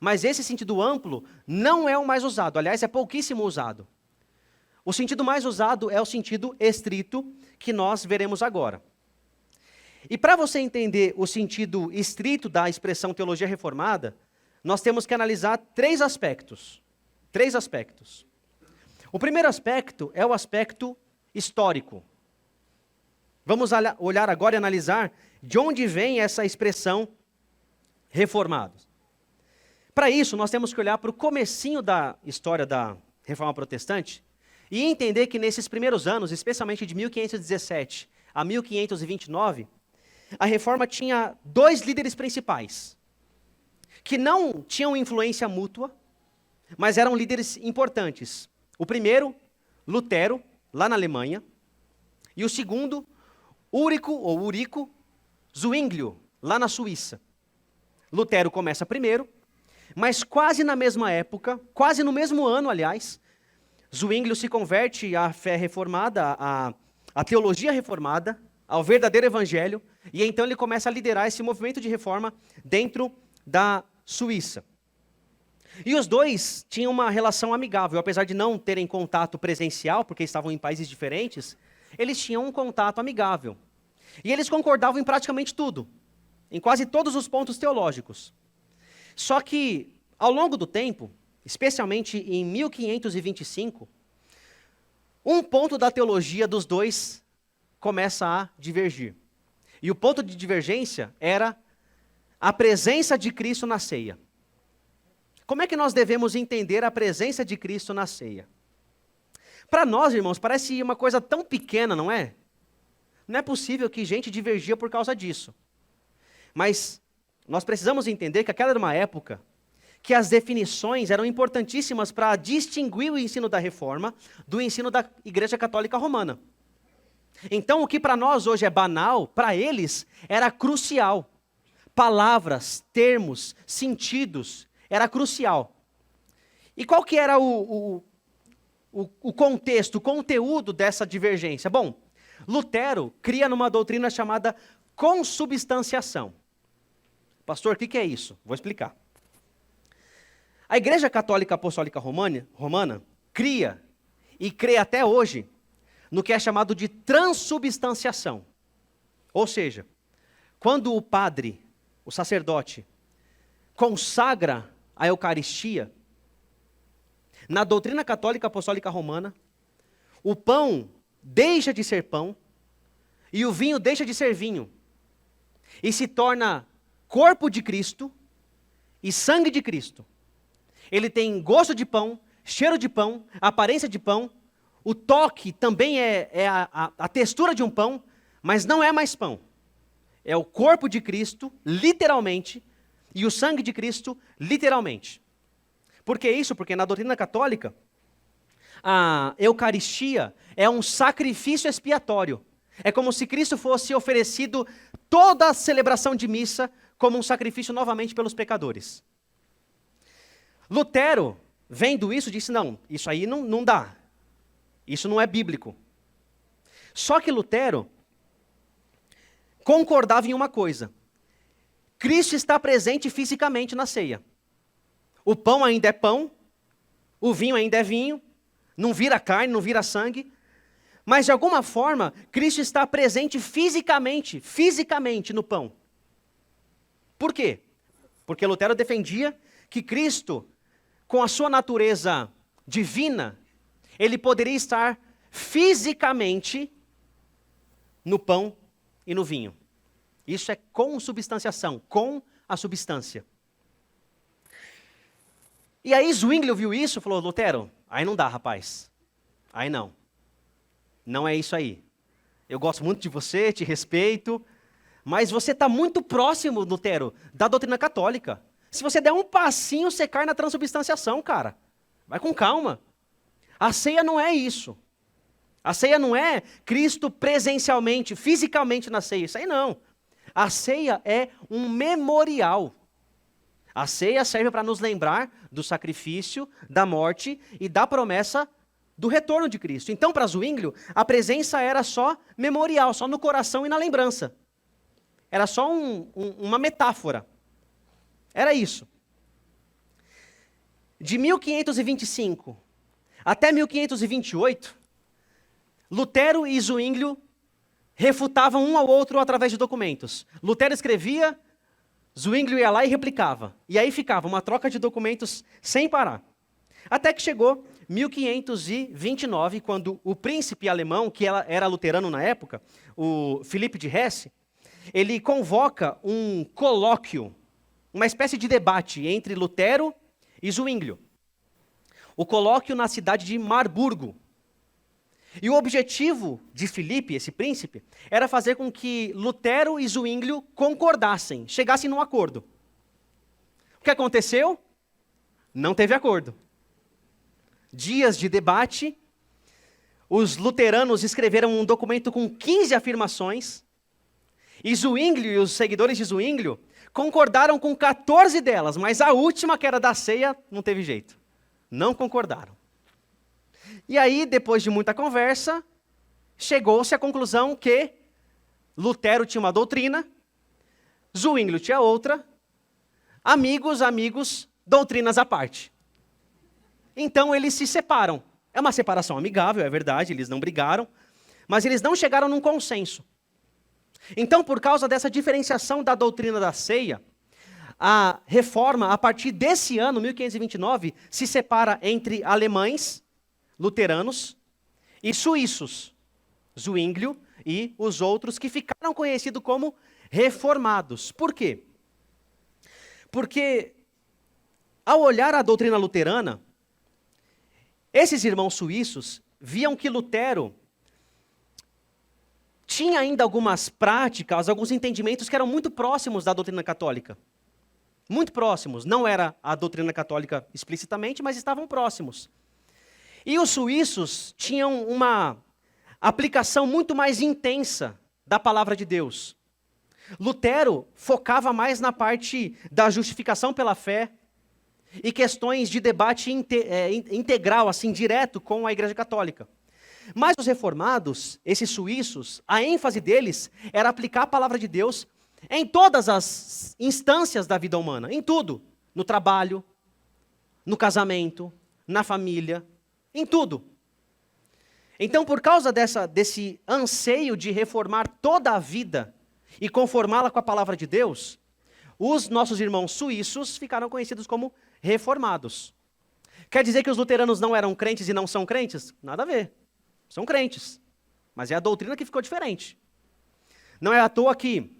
Mas esse sentido amplo não é o mais usado. Aliás, é pouquíssimo usado. O sentido mais usado é o sentido estrito, que nós veremos agora. E para você entender o sentido estrito da expressão teologia reformada, nós temos que analisar 3 aspectos. 3 aspectos. O primeiro aspecto é o aspecto histórico. Vamos olhar agora e analisar de onde vem essa expressão reformados. Para isso, nós temos que olhar para o comecinho da história da Reforma Protestante e entender que nesses primeiros anos, especialmente de 1517 a 1529, a Reforma tinha 2 líderes principais, que não tinham influência mútua, mas eram líderes importantes. O primeiro, Lutero, lá na Alemanha, e o segundo, Ulrico Zwinglio, lá na Suíça. Lutero começa primeiro, mas quase na mesma época, quase no mesmo ano, aliás, Zwinglio se converte à fé reformada, à teologia reformada, ao verdadeiro evangelho, e então ele começa a liderar esse movimento de reforma dentro da Suíça. E os dois tinham uma relação amigável, apesar de não terem contato presencial, porque estavam em países diferentes, eles tinham um contato amigável. E eles concordavam em praticamente tudo, em quase todos os pontos teológicos. Só que, ao longo do tempo, especialmente em 1525, um ponto da teologia dos dois começa a divergir. E o ponto de divergência era a presença de Cristo na ceia. Como é que nós devemos entender a presença de Cristo na ceia? Para nós, irmãos, parece uma coisa tão pequena, não é? Não é possível que gente divergia por causa disso. Mas nós precisamos entender que aquela era uma época que as definições eram importantíssimas para distinguir o ensino da Reforma do ensino da Igreja Católica Romana. Então, o que para nós hoje é banal, para eles era crucial. Palavras, termos, sentidos, era crucial. E qual que era o contexto, o conteúdo dessa divergência? Bom, Lutero cria numa doutrina chamada consubstanciação. Pastor, o que é isso? Vou explicar. A Igreja Católica Apostólica Romana cria e crê até hoje no que é chamado de transubstanciação. Ou seja, quando o padre, o sacerdote, consagra a Eucaristia, na doutrina católica apostólica romana, o pão deixa de ser pão e o vinho deixa de ser vinho e se torna corpo de Cristo e sangue de Cristo. Ele tem gosto de pão, cheiro de pão, aparência de pão, o toque também é a textura de um pão, mas não é mais pão. É o corpo de Cristo, literalmente, e o sangue de Cristo, literalmente. Por que isso? Porque na doutrina católica, a Eucaristia é um sacrifício expiatório. É como se Cristo fosse oferecido toda a celebração de missa como um sacrifício novamente pelos pecadores. Lutero, vendo isso, disse, não, isso aí não dá. Isso não é bíblico. Só que Lutero concordava em uma coisa. Cristo está presente fisicamente na ceia. O pão ainda é pão, o vinho ainda é vinho, não vira carne, não vira sangue, mas de alguma forma, Cristo está presente fisicamente no pão. Por quê? Porque Lutero defendia que Cristo, com a sua natureza divina, ele poderia estar fisicamente no pão e no vinho. Isso é consubstanciação, com a substância. E aí Zwinglio viu isso e falou, Lutero, aí não dá, rapaz. Aí não. Não é isso aí. Eu gosto muito de você, te respeito, mas você está muito próximo, Lutero, da doutrina católica. Se você der um passinho, você cai na transubstanciação, cara. Vai com calma. A ceia não é isso. A ceia não é Cristo presencialmente, fisicamente na ceia. Isso aí não. A ceia é um memorial. A ceia serve para nos lembrar do sacrifício, da morte e da promessa do retorno de Cristo. Então, para Zwinglio, a presença era só memorial, só no coração e na lembrança. Era só uma metáfora. Era isso. De 1525 até 1528, Lutero e Zwinglio refutavam um ao outro através de documentos. Lutero escrevia, Zwinglio ia lá e replicava. E aí ficava uma troca de documentos sem parar. Até que chegou 1529, quando o príncipe alemão, que era luterano na época, o Filipe de Hesse, ele convoca um colóquio, uma espécie de debate entre Lutero e Zwinglio. O colóquio na cidade de Marburgo. E o objetivo de Filipe, esse príncipe, era fazer com que Lutero e Zwinglio concordassem, chegassem num acordo. O que aconteceu? Não teve acordo. Dias de debate, os luteranos escreveram um documento com 15 afirmações, e Zwinglio e os seguidores de Zwinglio concordaram com 14 delas, mas a última, que era da ceia, não teve jeito. Não concordaram. E aí, depois de muita conversa, chegou-se à conclusão que Lutero tinha uma doutrina, Zwinglio tinha outra, amigos, doutrinas à parte. Então eles se separam. É uma separação amigável, é verdade, eles não brigaram, mas eles não chegaram num consenso. Então, por causa dessa diferenciação da doutrina da ceia, a reforma, a partir desse ano, 1529, se separa entre alemães, luteranos, e suíços, Zwinglio e os outros que ficaram conhecidos como reformados. Por quê? Porque, ao olhar a doutrina luterana, esses irmãos suíços viam que Lutero tinha ainda algumas práticas, alguns entendimentos que eram muito próximos da doutrina católica. Muito próximos. Não era a doutrina católica explicitamente, mas estavam próximos. E os suíços tinham uma aplicação muito mais intensa da palavra de Deus. Lutero focava mais na parte da justificação pela fé e questões de debate integral, assim, direto com a Igreja Católica. Mas os reformados, esses suíços, a ênfase deles era aplicar a palavra de Deus em todas as instâncias da vida humana, em tudo. No trabalho, no casamento, na família, em tudo. Então, por causa desse anseio de reformar toda a vida e conformá-la com a palavra de Deus, os nossos irmãos suíços ficaram conhecidos como reformados. Quer dizer que os luteranos não eram crentes e não são crentes? Nada a ver. São crentes. Mas é a doutrina que ficou diferente. Não é à toa que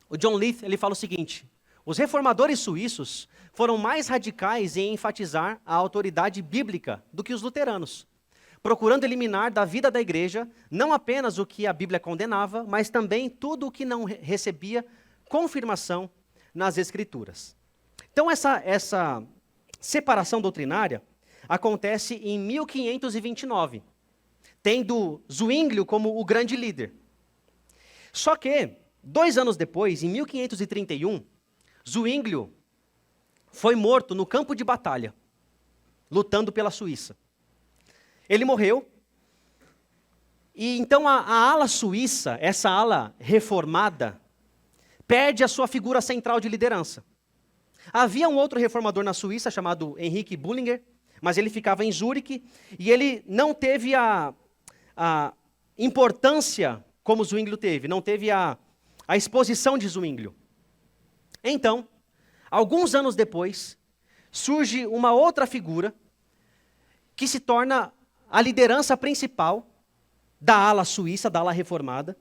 o John Leith, ele fala o seguinte: os reformadores suíços foram mais radicais em enfatizar a autoridade bíblica do que os luteranos, procurando eliminar da vida da igreja não apenas o que a Bíblia condenava, mas também tudo o que não recebia confirmação nas Escrituras. Então essa separação doutrinária acontece em 1529, tendo Zwinglio como o grande líder. Só que, 2 anos depois, em 1531, Zwinglio foi morto no campo de batalha, lutando pela Suíça. Ele morreu, e então a ala suíça, essa ala reformada, perde a sua figura central de liderança. Havia um outro reformador na Suíça chamado Henrique Bullinger, mas ele ficava em Zurique, e ele não teve a importância como Zwinglio teve, não teve a exposição de Zwinglio. Então, alguns anos depois, surge uma outra figura que se torna a liderança principal da ala suíça, da ala reformada,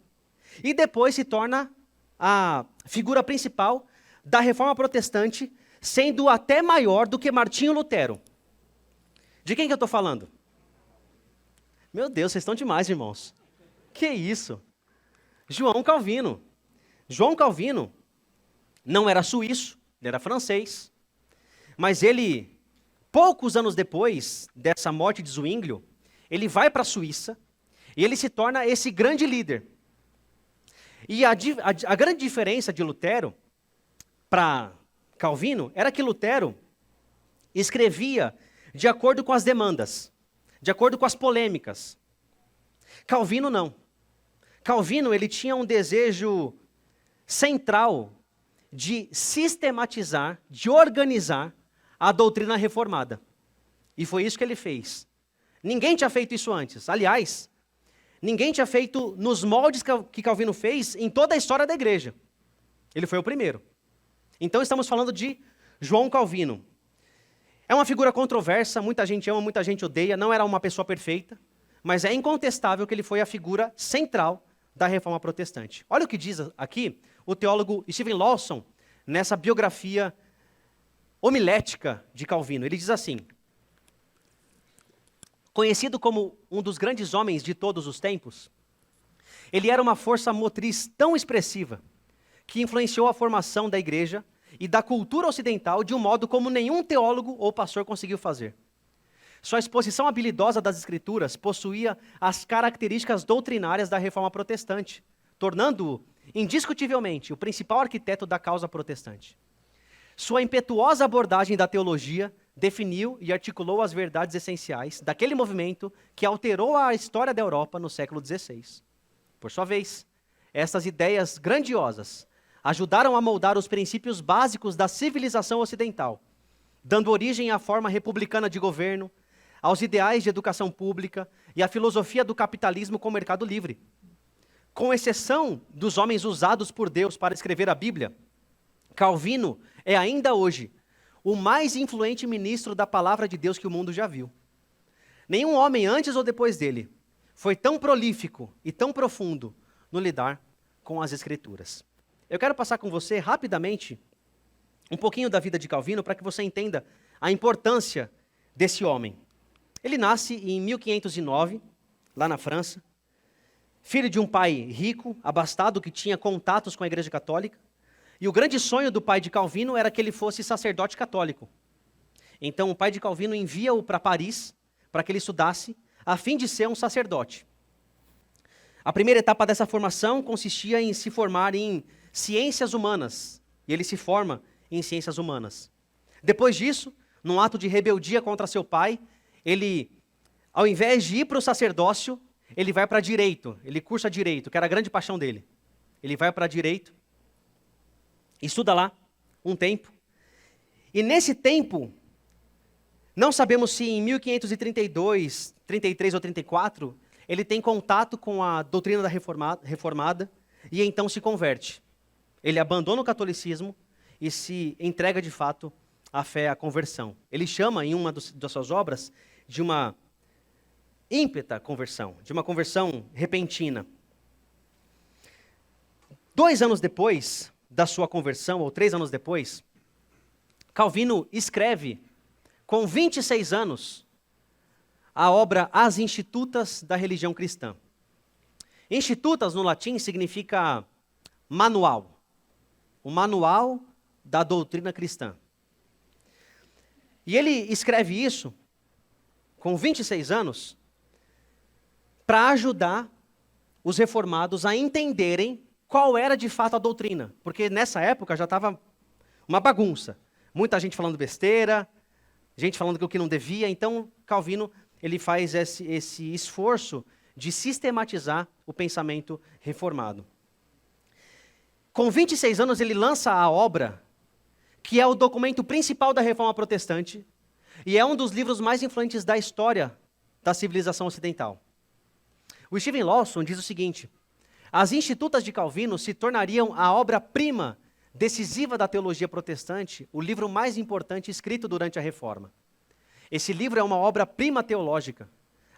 e depois se torna a figura principal da reforma protestante, sendo até maior do que Martinho Lutero. De quem que eu estou falando? Meu Deus, vocês estão demais, irmãos. Que isso? João Calvino. João Calvino não era suíço, ele era francês, mas ele, poucos anos depois dessa morte de Zwinglio, ele vai para a Suíça e ele se torna esse grande líder. E a grande diferença de Lutero para Calvino era que Lutero escrevia de acordo com as demandas, de acordo com as polêmicas. Calvino não. Calvino, ele tinha um desejo central de sistematizar, de organizar a doutrina reformada. E foi isso que ele fez. Ninguém tinha feito isso antes. Aliás, ninguém tinha feito nos moldes que Calvino fez em toda a história da igreja. Ele foi o primeiro. Então estamos falando de João Calvino. É uma figura controversa, muita gente ama, muita gente odeia, não era uma pessoa perfeita, mas é incontestável que ele foi a figura central da reforma protestante. Olha o que diz aqui o teólogo Steven Lawson, nessa biografia homilética de Calvino. Ele diz assim: conhecido como um dos grandes homens de todos os tempos, ele era uma força motriz tão expressiva que influenciou a formação da igreja e da cultura ocidental de um modo como nenhum teólogo ou pastor conseguiu fazer. Sua exposição habilidosa das Escrituras possuía as características doutrinárias da reforma protestante, tornando-o, indiscutivelmente, o principal arquiteto da causa protestante. Sua impetuosa abordagem da teologia definiu e articulou as verdades essenciais daquele movimento que alterou a história da Europa no século XVI. Por sua vez, essas ideias grandiosas ajudaram a moldar os princípios básicos da civilização ocidental, dando origem à forma republicana de governo, aos ideais de educação pública e à filosofia do capitalismo com mercado livre. Com exceção dos homens usados por Deus para escrever a Bíblia, Calvino é ainda hoje o mais influente ministro da palavra de Deus que o mundo já viu. Nenhum homem antes ou depois dele foi tão prolífico e tão profundo no lidar com as Escrituras. Eu quero passar com você rapidamente um pouquinho da vida de Calvino para que você entenda a importância desse homem. Ele nasce em 1509, lá na França, filho de um pai rico, abastado, que tinha contatos com a Igreja Católica. E o grande sonho do pai de Calvino era que ele fosse sacerdote católico. Então o pai de Calvino envia-o para Paris, para que ele estudasse, a fim de ser um sacerdote. A primeira etapa dessa formação consistia em se formar em ciências humanas. E ele se forma em ciências humanas. Depois disso, num ato de rebeldia contra seu pai, ele, ao invés de ir para o sacerdócio, ele vai para direito. Ele cursa direito, que era a grande paixão dele. Ele vai para direito, estuda lá um tempo. E nesse tempo, não sabemos se em 1532, 33 ou 34, ele tem contato com a doutrina da reformada e então se converte. Ele abandona o catolicismo e se entrega de fato à fé, à conversão. Ele chama em uma das suas obras de uma ímpeta conversão, de uma conversão repentina. 2 anos depois da sua conversão, ou 3 anos depois, Calvino escreve, com 26 anos, a obra As Institutas da Religião Cristã. Institutas, no latim, significa manual. O manual da doutrina cristã. E ele escreve isso, com 26 anos, para ajudar os reformados a entenderem qual era de fato a doutrina. Porque nessa época já estava uma bagunça. Muita gente falando besteira, gente falando que o que não devia. Então, Calvino ele faz esse esforço de sistematizar o pensamento reformado. Com 26 anos, ele lança a obra, que é o documento principal da Reforma Protestante, e é um dos livros mais influentes da história da civilização ocidental. O Steven Lawson diz o seguinte: as Institutas de Calvino se tornariam a obra-prima decisiva da teologia protestante, o livro mais importante escrito durante a Reforma. Esse livro é uma obra-prima teológica,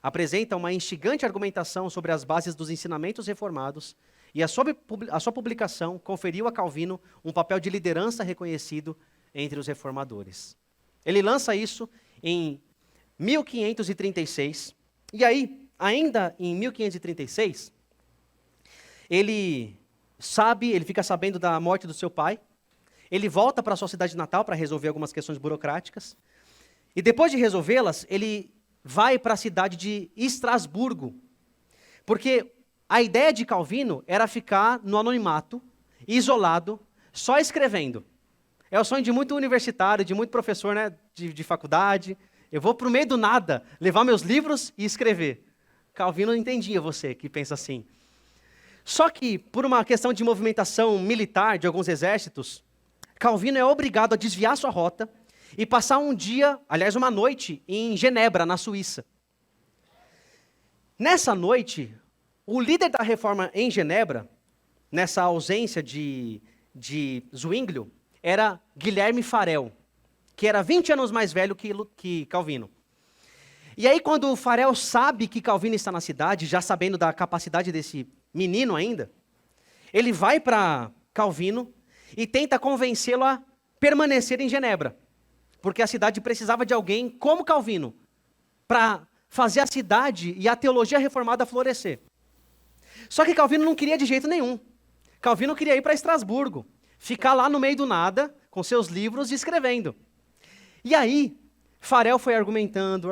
apresenta uma instigante argumentação sobre as bases dos ensinamentos reformados, e a sua publicação conferiu a Calvino um papel de liderança reconhecido entre os reformadores. Ele lança isso em 1536, e aí, ainda em 1536, ele fica sabendo da morte do seu pai, ele volta para a sua cidade natal para resolver algumas questões burocráticas, e depois de resolvê-las, ele vai para a cidade de Estrasburgo, porque a ideia de Calvino era ficar no anonimato, isolado, só escrevendo. É o sonho de muito universitário, de muito professor, né, de faculdade. Eu vou para o meio do nada, levar meus livros e escrever. Calvino entendia você que pensa assim. Só que, por uma questão de movimentação militar de alguns exércitos, Calvino é obrigado a desviar sua rota e passar um dia, aliás, uma noite, em Genebra, na Suíça. Nessa noite, o líder da reforma em Genebra, nessa ausência de Zwinglio, era Guilherme Farel, que era 20 anos mais velho que Calvino. E aí, quando o Farel sabe que Calvino está na cidade, já sabendo da capacidade desse menino ainda, ele vai para Calvino e tenta convencê-lo a permanecer em Genebra, porque a cidade precisava de alguém como Calvino, para fazer a cidade e a teologia reformada florescer. Só que Calvino não queria de jeito nenhum. Calvino queria ir para Estrasburgo, ficar lá no meio do nada, com seus livros e escrevendo. E aí, Farel foi argumentando,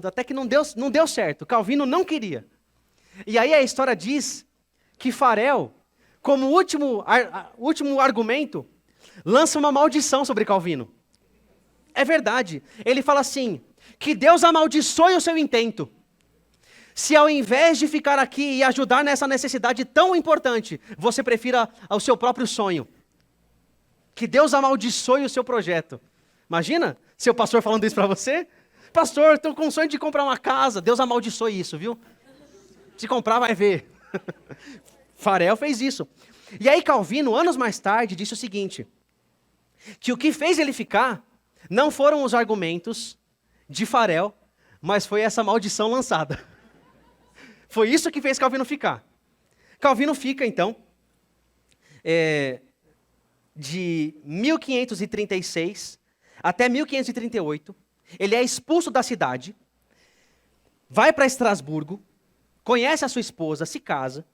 até que não deu certo. Calvino não queria. E aí a história diz que Farel, como último argumento, lança uma maldição sobre Calvino. É verdade. Ele fala assim, que Deus amaldiçoe o seu intento. Se ao invés de ficar aqui e ajudar nessa necessidade tão importante, você prefira o seu próprio sonho. Que Deus amaldiçoe o seu projeto. Imagina, seu pastor falando isso para você? Pastor, estou com o sonho de comprar uma casa. Deus amaldiçoe isso, viu? Se comprar, vai ver. Farel fez isso. E aí Calvino, anos mais tarde, disse o seguinte: que o que fez ele ficar não foram os argumentos de Farel, mas foi essa maldição lançada. Foi isso que fez Calvino ficar. Calvino fica, então, de 1536 até 1538. Ele é expulso da cidade, vai para Estrasburgo, conhece a sua esposa, se casa.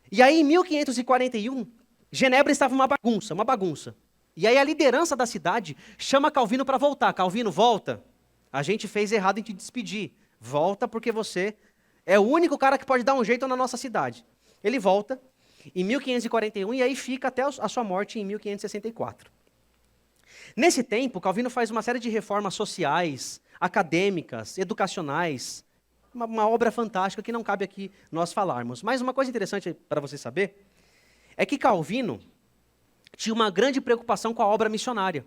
E aí, em 1541, Genebra estava uma bagunça. E aí a liderança da cidade chama Calvino para voltar. Calvino, volta. A gente fez errado em te despedir. Volta porque você é o único cara que pode dar um jeito na nossa cidade. Ele volta em 1541 e aí fica até a sua morte em 1564. Nesse tempo, Calvino faz uma série de reformas sociais, acadêmicas, educacionais, uma obra fantástica que não cabe aqui nós falarmos. Mas uma coisa interessante para você saber é que Calvino tinha uma grande preocupação com a obra missionária.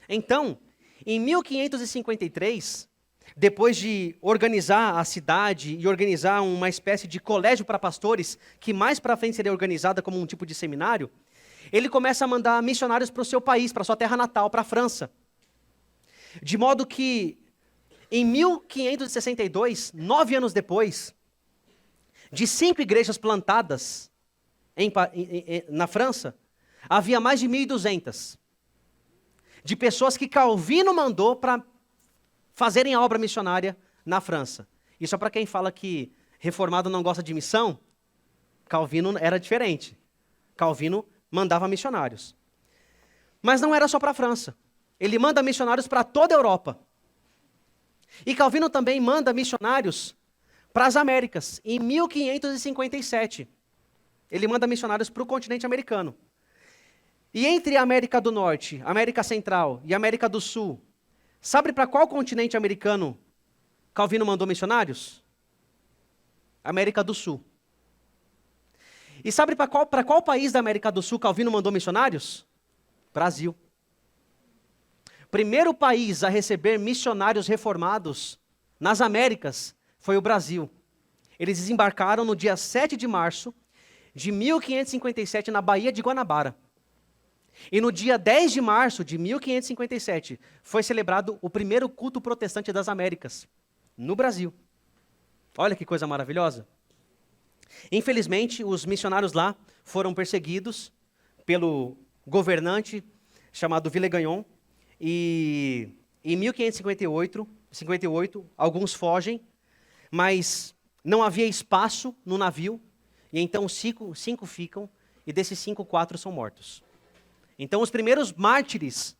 Então, em 1553, depois de organizar a cidade e organizar uma espécie de colégio para pastores, que mais para frente seria organizada como um tipo de seminário, ele começa a mandar missionários para o seu país, para a sua terra natal, para a França. De modo que, em 1562, 9 anos depois, de 5 igrejas plantadas na França, havia mais de 1.200 de pessoas que Calvino mandou para fazerem a obra missionária na França. Isso é para quem fala que reformado não gosta de missão. Calvino era diferente. Calvino mandava missionários. Mas não era só para a França. Ele manda missionários para toda a Europa. E Calvino também manda missionários para as Américas. Em 1557, ele manda missionários para o continente americano. E entre a América do Norte, América Central e América do Sul, sabe para qual continente americano Calvino mandou missionários? América do Sul. E sabe para qual país da América do Sul Calvino mandou missionários? Brasil. Primeiro país a receber missionários reformados nas Américas foi o Brasil. Eles desembarcaram no dia 7 de março de 1557 na Baía de Guanabara. E no dia 10 de março de 1557 foi celebrado o primeiro culto protestante das Américas, no Brasil. Olha que coisa maravilhosa. Infelizmente, os missionários lá foram perseguidos pelo governante chamado Villegagnon. E em 1558, alguns fogem, mas não havia espaço no navio. E então cinco ficam, e desses 5, 4 são mortos. Então os primeiros mártires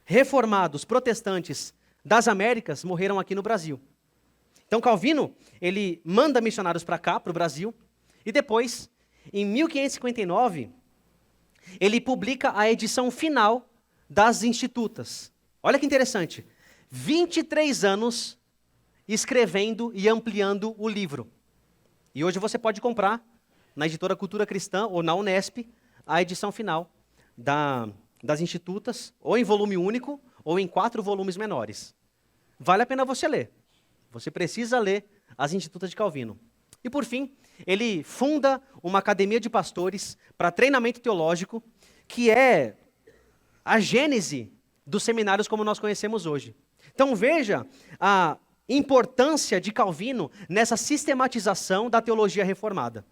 reformados, protestantes das Américas morreram aqui no Brasil. Então Calvino, ele manda missionários para cá, para o Brasil, e depois, em 1559, ele publica a edição final das Institutas. Olha que interessante, 23 anos escrevendo e ampliando o livro. E hoje você pode comprar na editora Cultura Cristã ou na Unesp a edição final das Institutas, ou em volume único, ou em 4 volumes menores. Vale a pena você ler. Você precisa ler as Institutas de Calvino. E por fim, ele funda uma academia de pastores para treinamento teológico, que é a gênese dos seminários como nós conhecemos hoje. Então veja a importância de Calvino nessa sistematização da teologia reformada.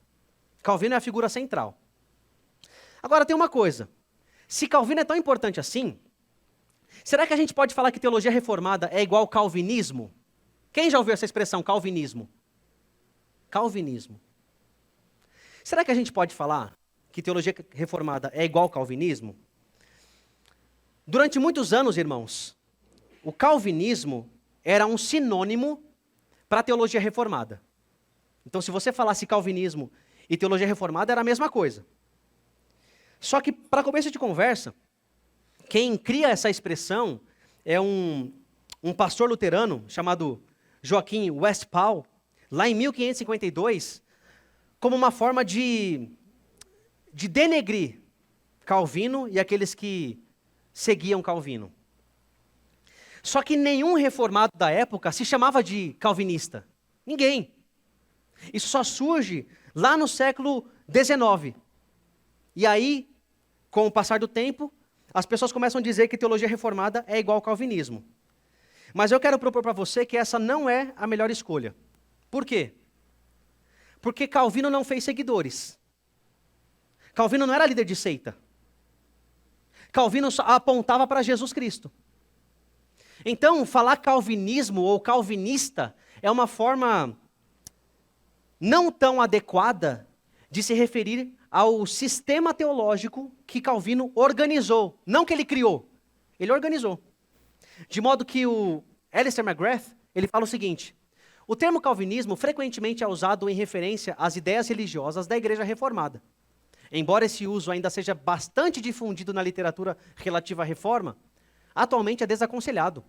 Calvino é a figura central. Agora tem uma coisa. Se Calvino é tão importante assim, será que a gente pode falar que teologia reformada é igual ao calvinismo? Quem já ouviu essa expressão, calvinismo? Calvinismo. Será que a gente pode falar que teologia reformada é igual ao calvinismo? Durante muitos anos, irmãos, o calvinismo era um sinônimo para a teologia reformada. Então, se você falasse calvinismo e teologia reformada, era a mesma coisa. Só que, para começo de conversa, quem cria essa expressão é um pastor luterano chamado Joaquim Westphal, lá em 1552, como uma forma de denegrir Calvino e aqueles que seguiam Calvino. Só que nenhum reformado da época se chamava de calvinista. Ninguém. Isso só surge lá no século XIX. E aí, com o passar do tempo, as pessoas começam a dizer que teologia reformada é igual ao calvinismo. Mas eu quero propor para você que essa não é a melhor escolha. Por quê? Porque Calvino não fez seguidores. Calvino não era líder de seita. Calvino só apontava para Jesus Cristo. Então, falar calvinismo ou calvinista é uma forma não tão adequada de se referir ao sistema teológico que Calvino organizou. Não que ele criou, ele organizou. De modo que o Alistair McGrath, ele fala o seguinte: o termo calvinismo frequentemente é usado em referência às ideias religiosas da Igreja Reformada. Embora esse uso ainda seja bastante difundido na literatura relativa à reforma, atualmente é desaconselhado.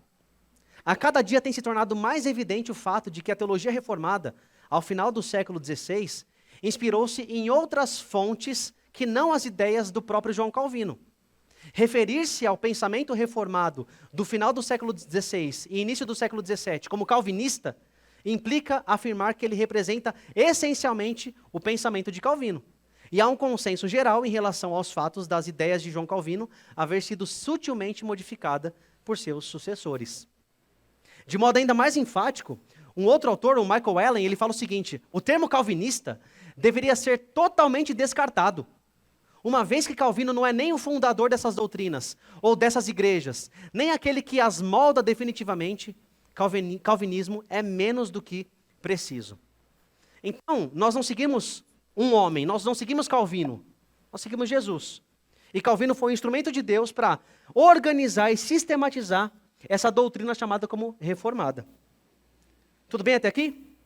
A cada dia tem se tornado mais evidente o fato de que a teologia reformada, ao final do século XVI, inspirou-se em outras fontes que não as ideias do próprio João Calvino. Referir-se ao pensamento reformado do final do século XVI e início do século XVII como calvinista implica afirmar que ele representa essencialmente o pensamento de Calvino. E há um consenso geral em relação aos fatos das ideias de João Calvino haver sido sutilmente modificada por seus sucessores. De modo ainda mais enfático, um outro autor, o Michael Allen, ele fala o seguinte: o termo calvinista deveria ser totalmente descartado, uma vez que Calvino não é nem o fundador dessas doutrinas, ou dessas igrejas, nem aquele que as molda definitivamente. Calvinismo é menos do que preciso. Então, nós não seguimos um homem, nós não seguimos Calvino, nós seguimos Jesus. E Calvino foi um instrumento de Deus para organizar e sistematizar essa doutrina chamada como reformada. Tudo bem até aqui?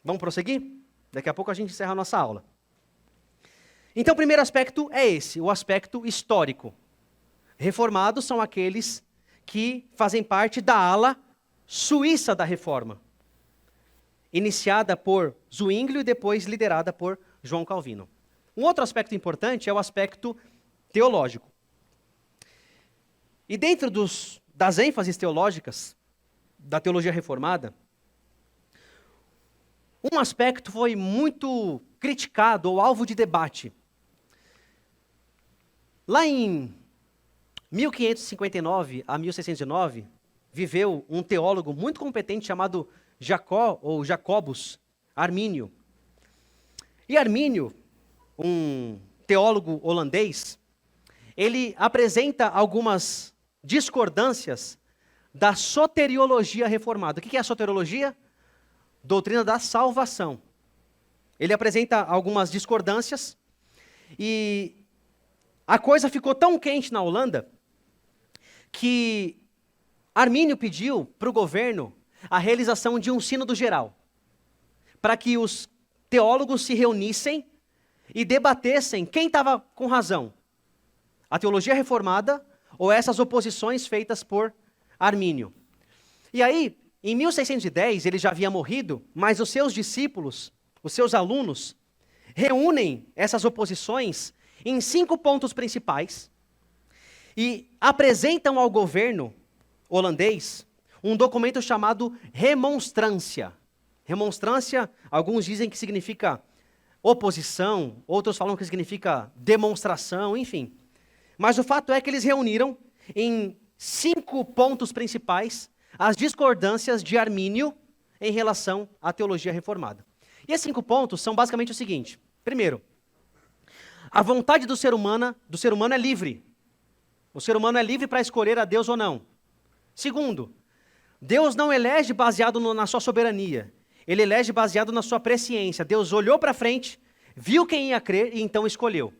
Vamos prosseguir? Daqui a pouco a gente encerra a nossa aula. Então, o primeiro aspecto é esse, o aspecto histórico. Reformados são aqueles que fazem parte da ala suíça da reforma, iniciada por Zwinglio e depois liderada por João Calvino. Um outro aspecto importante é o aspecto teológico. E dentro das ênfases teológicas da teologia reformada, um aspecto foi muito criticado ou alvo de debate. Lá em 1559 a 1609, viveu um teólogo muito competente chamado Jacobus Armínio. E Armínio, um teólogo holandês, ele apresenta algumas discordâncias da soteriologia reformada. O que é a soteriologia? Doutrina da salvação. Ele apresenta algumas discordâncias e a coisa ficou tão quente na Holanda que Armínio pediu para o governo a realização de um sínodo geral, para que os teólogos se reunissem e debatessem quem estava com razão, a teologia reformada ou essas oposições feitas por Armínio. E aí, em 1610, ele já havia morrido, mas os seus discípulos, os seus alunos, reúnem essas oposições em 5 pontos principais e apresentam ao governo holandês um documento chamado remonstrância. Remonstrância, alguns dizem que significa oposição, outros falam que significa demonstração, enfim. Mas o fato é que eles reuniram em 5 pontos principais as discordâncias de Armínio em relação à teologia reformada. E esses 5 pontos são basicamente o seguinte: primeiro, a vontade do ser humano é livre. O ser humano é livre para escolher a Deus ou não. Segundo, Deus não elege baseado na sua soberania. Ele elege baseado na sua presciência. Deus olhou para frente, viu quem ia crer e então escolheu.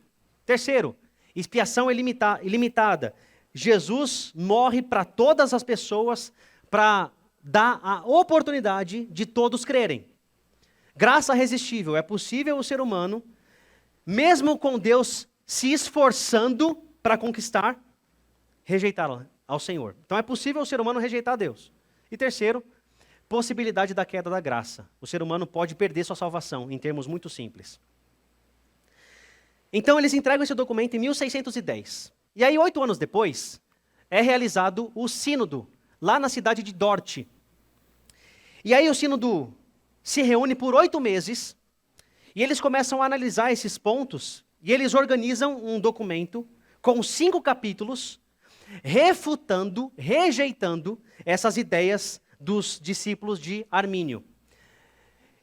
Terceiro, expiação ilimitada. Jesus morre para todas as pessoas para dar a oportunidade de todos crerem. Graça irresistível. É possível o ser humano, mesmo com Deus se esforçando para conquistar, rejeitar ao Senhor. Então é possível o ser humano rejeitar Deus. E terceiro, possibilidade da queda da graça. O ser humano pode perder sua salvação, em termos muito simples. Então eles entregam esse documento em 1610. E aí, 8 anos depois, é realizado o sínodo, lá na cidade de Dort. E aí o sínodo se reúne por 8 meses, e eles começam a analisar esses pontos, e eles organizam um documento com 5 capítulos, refutando, rejeitando essas ideias dos discípulos de Armínio.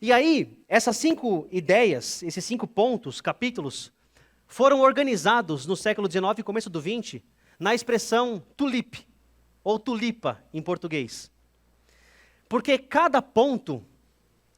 E aí, essas 5 ideias, esses 5 pontos, capítulos, foram organizados no século XIX e começo do XX na expressão tulip, ou tulipa em português. Porque cada ponto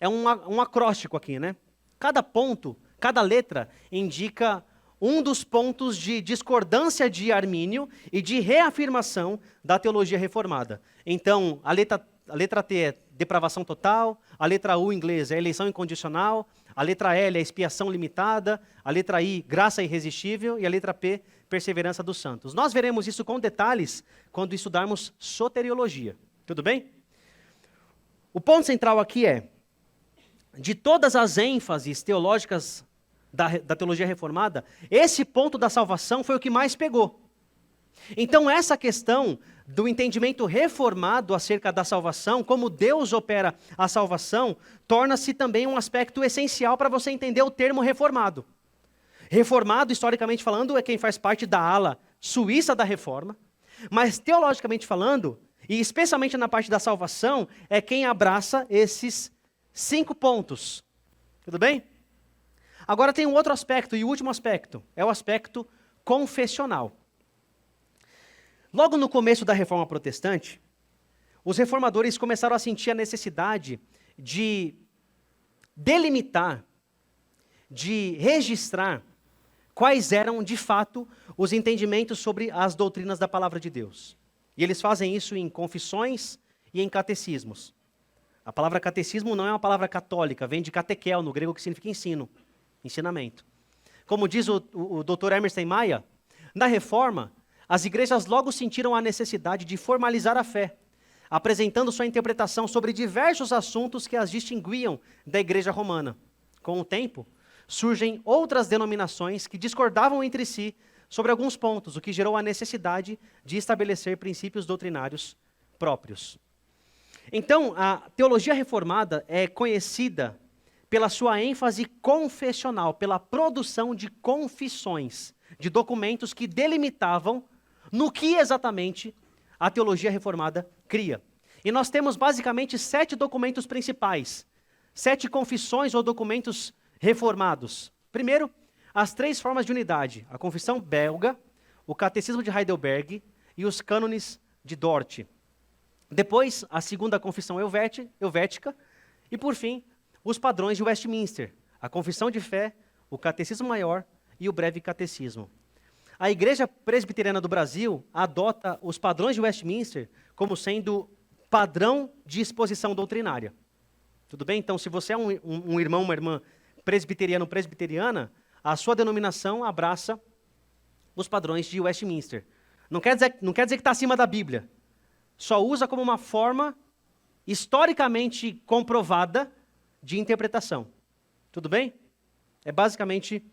é um acróstico aqui, né? Cada ponto, cada letra indica um dos pontos de discordância de Armínio e de reafirmação da teologia reformada. Então, a letra T é depravação total, a letra U em inglês é eleição incondicional, a letra L é expiação limitada, a letra I, graça irresistível, e a letra P, perseverança dos santos. Nós veremos isso com detalhes quando estudarmos soteriologia. Tudo bem? O ponto central aqui é, de todas as ênfases teológicas da teologia reformada, esse ponto da salvação foi o que mais pegou. Então, essa questão do entendimento reformado acerca da salvação, como Deus opera a salvação, torna-se também um aspecto essencial para você entender o termo reformado. Reformado, historicamente falando, é quem faz parte da ala suíça da reforma, mas teologicamente falando, e especialmente na parte da salvação, é quem abraça esses 5 pontos. Tudo bem? Agora tem um outro aspecto, e o último aspecto, é o aspecto confessional. Logo no começo da Reforma Protestante, os reformadores começaram a sentir a necessidade de delimitar, de registrar quais eram, de fato, os entendimentos sobre as doutrinas da Palavra de Deus. E eles fazem isso em confissões e em catecismos. A palavra catecismo não é uma palavra católica, vem de catequel, no grego, que significa ensino, ensinamento. Como diz o Dr. Emerson Maia, na Reforma, as igrejas logo sentiram a necessidade de formalizar a fé, apresentando sua interpretação sobre diversos assuntos que as distinguiam da igreja romana. Com o tempo, surgem outras denominações que discordavam entre si sobre alguns pontos, o que gerou a necessidade de estabelecer princípios doutrinários próprios. Então, a teologia reformada é conhecida pela sua ênfase confessional, pela produção de confissões, de documentos que delimitavam no que exatamente a teologia reformada cria. E nós temos basicamente 7 documentos principais, 7 confissões ou documentos reformados. Primeiro, as 3 formas de unidade, a confissão belga, o catecismo de Heidelberg e os cânones de Dort. Depois, a segunda confissão helvética e, por fim, os padrões de Westminster, a confissão de fé, o catecismo maior e o breve catecismo. A Igreja Presbiteriana do Brasil adota os padrões de Westminster como sendo padrão de exposição doutrinária. Tudo bem? Então, se você é um irmão, uma irmã presbiteriano, presbiteriana, a sua denominação abraça os padrões de Westminster. Não quer dizer que está acima da Bíblia. Só usa como uma forma historicamente comprovada de interpretação. Tudo bem? É basicamente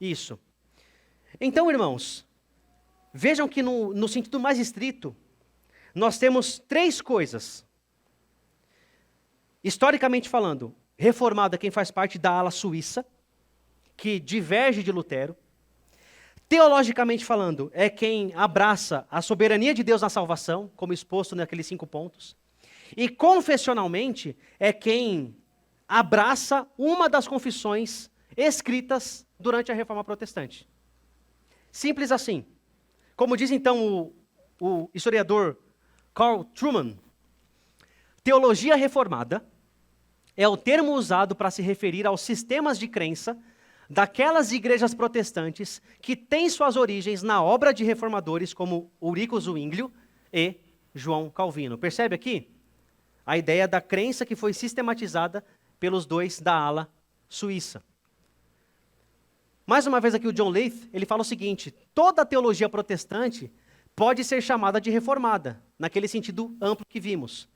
isso. Então, irmãos, vejam que no sentido mais estrito, nós temos 3 coisas. Historicamente falando, reformada quem faz parte da ala suíça, que diverge de Lutero. Teologicamente falando, é quem abraça a soberania de Deus na salvação, como exposto naqueles 5 pontos. E confessionalmente, é quem abraça uma das confissões escritas durante a Reforma Protestante. Simples assim. Como diz então o historiador Carl Trueman, teologia reformada é o termo usado para se referir aos sistemas de crença daquelas igrejas protestantes que têm suas origens na obra de reformadores como Ulrico Zwinglio e João Calvino. Percebe aqui? A ideia da crença que foi sistematizada pelos 2 da ala suíça. Mais uma vez aqui o John Leith, ele fala o seguinte: toda a teologia protestante pode ser chamada de reformada, naquele sentido amplo que vimos.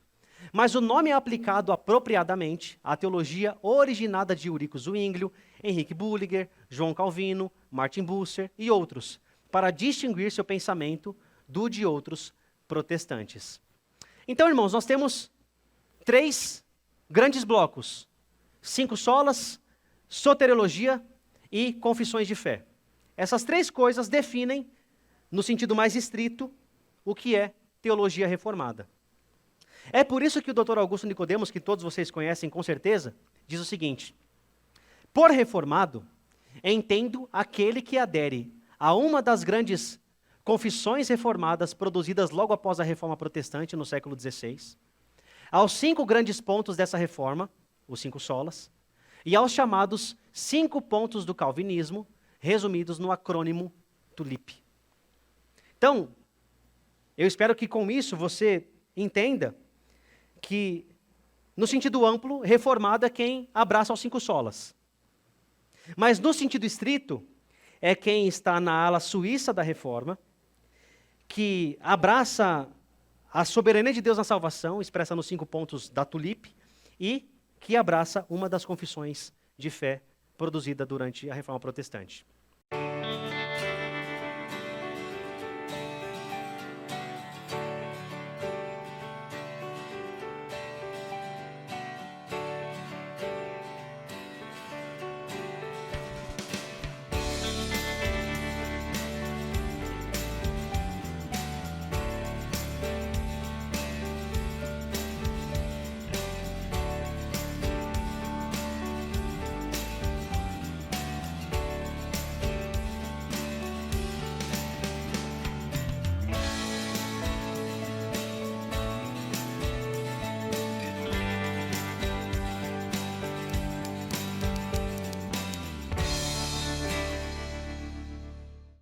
Mas o nome é aplicado apropriadamente à teologia originada de Ulrico Zwinglio, Henrique Bullinger, João Calvino, Martin Bucer e outros, para distinguir seu pensamento do de outros protestantes. Então, irmãos, nós temos 3 grandes blocos: 5 solas, soteriologia e confissões de fé. Essas 3 coisas definem no sentido mais estrito, o que é teologia reformada. É por isso que o Dr. Augusto Nicodemos, que todos vocês conhecem com certeza, diz o seguinte: por reformado, entendo aquele que adere a uma das grandes confissões reformadas produzidas logo após a Reforma Protestante no século XVI, aos 5 grandes pontos dessa reforma, os 5 solas, e aos chamados 5 pontos do calvinismo, resumidos no acrônimo TULIP. Então, eu espero que com isso você entenda que, no sentido amplo, reformado é quem abraça os 5 solas. Mas no sentido estrito, é quem está na ala suíça da reforma, que abraça a soberania de Deus na salvação, expressa nos 5 pontos da TULIP, e que abraça uma das confissões de fé produzida durante a Reforma Protestante.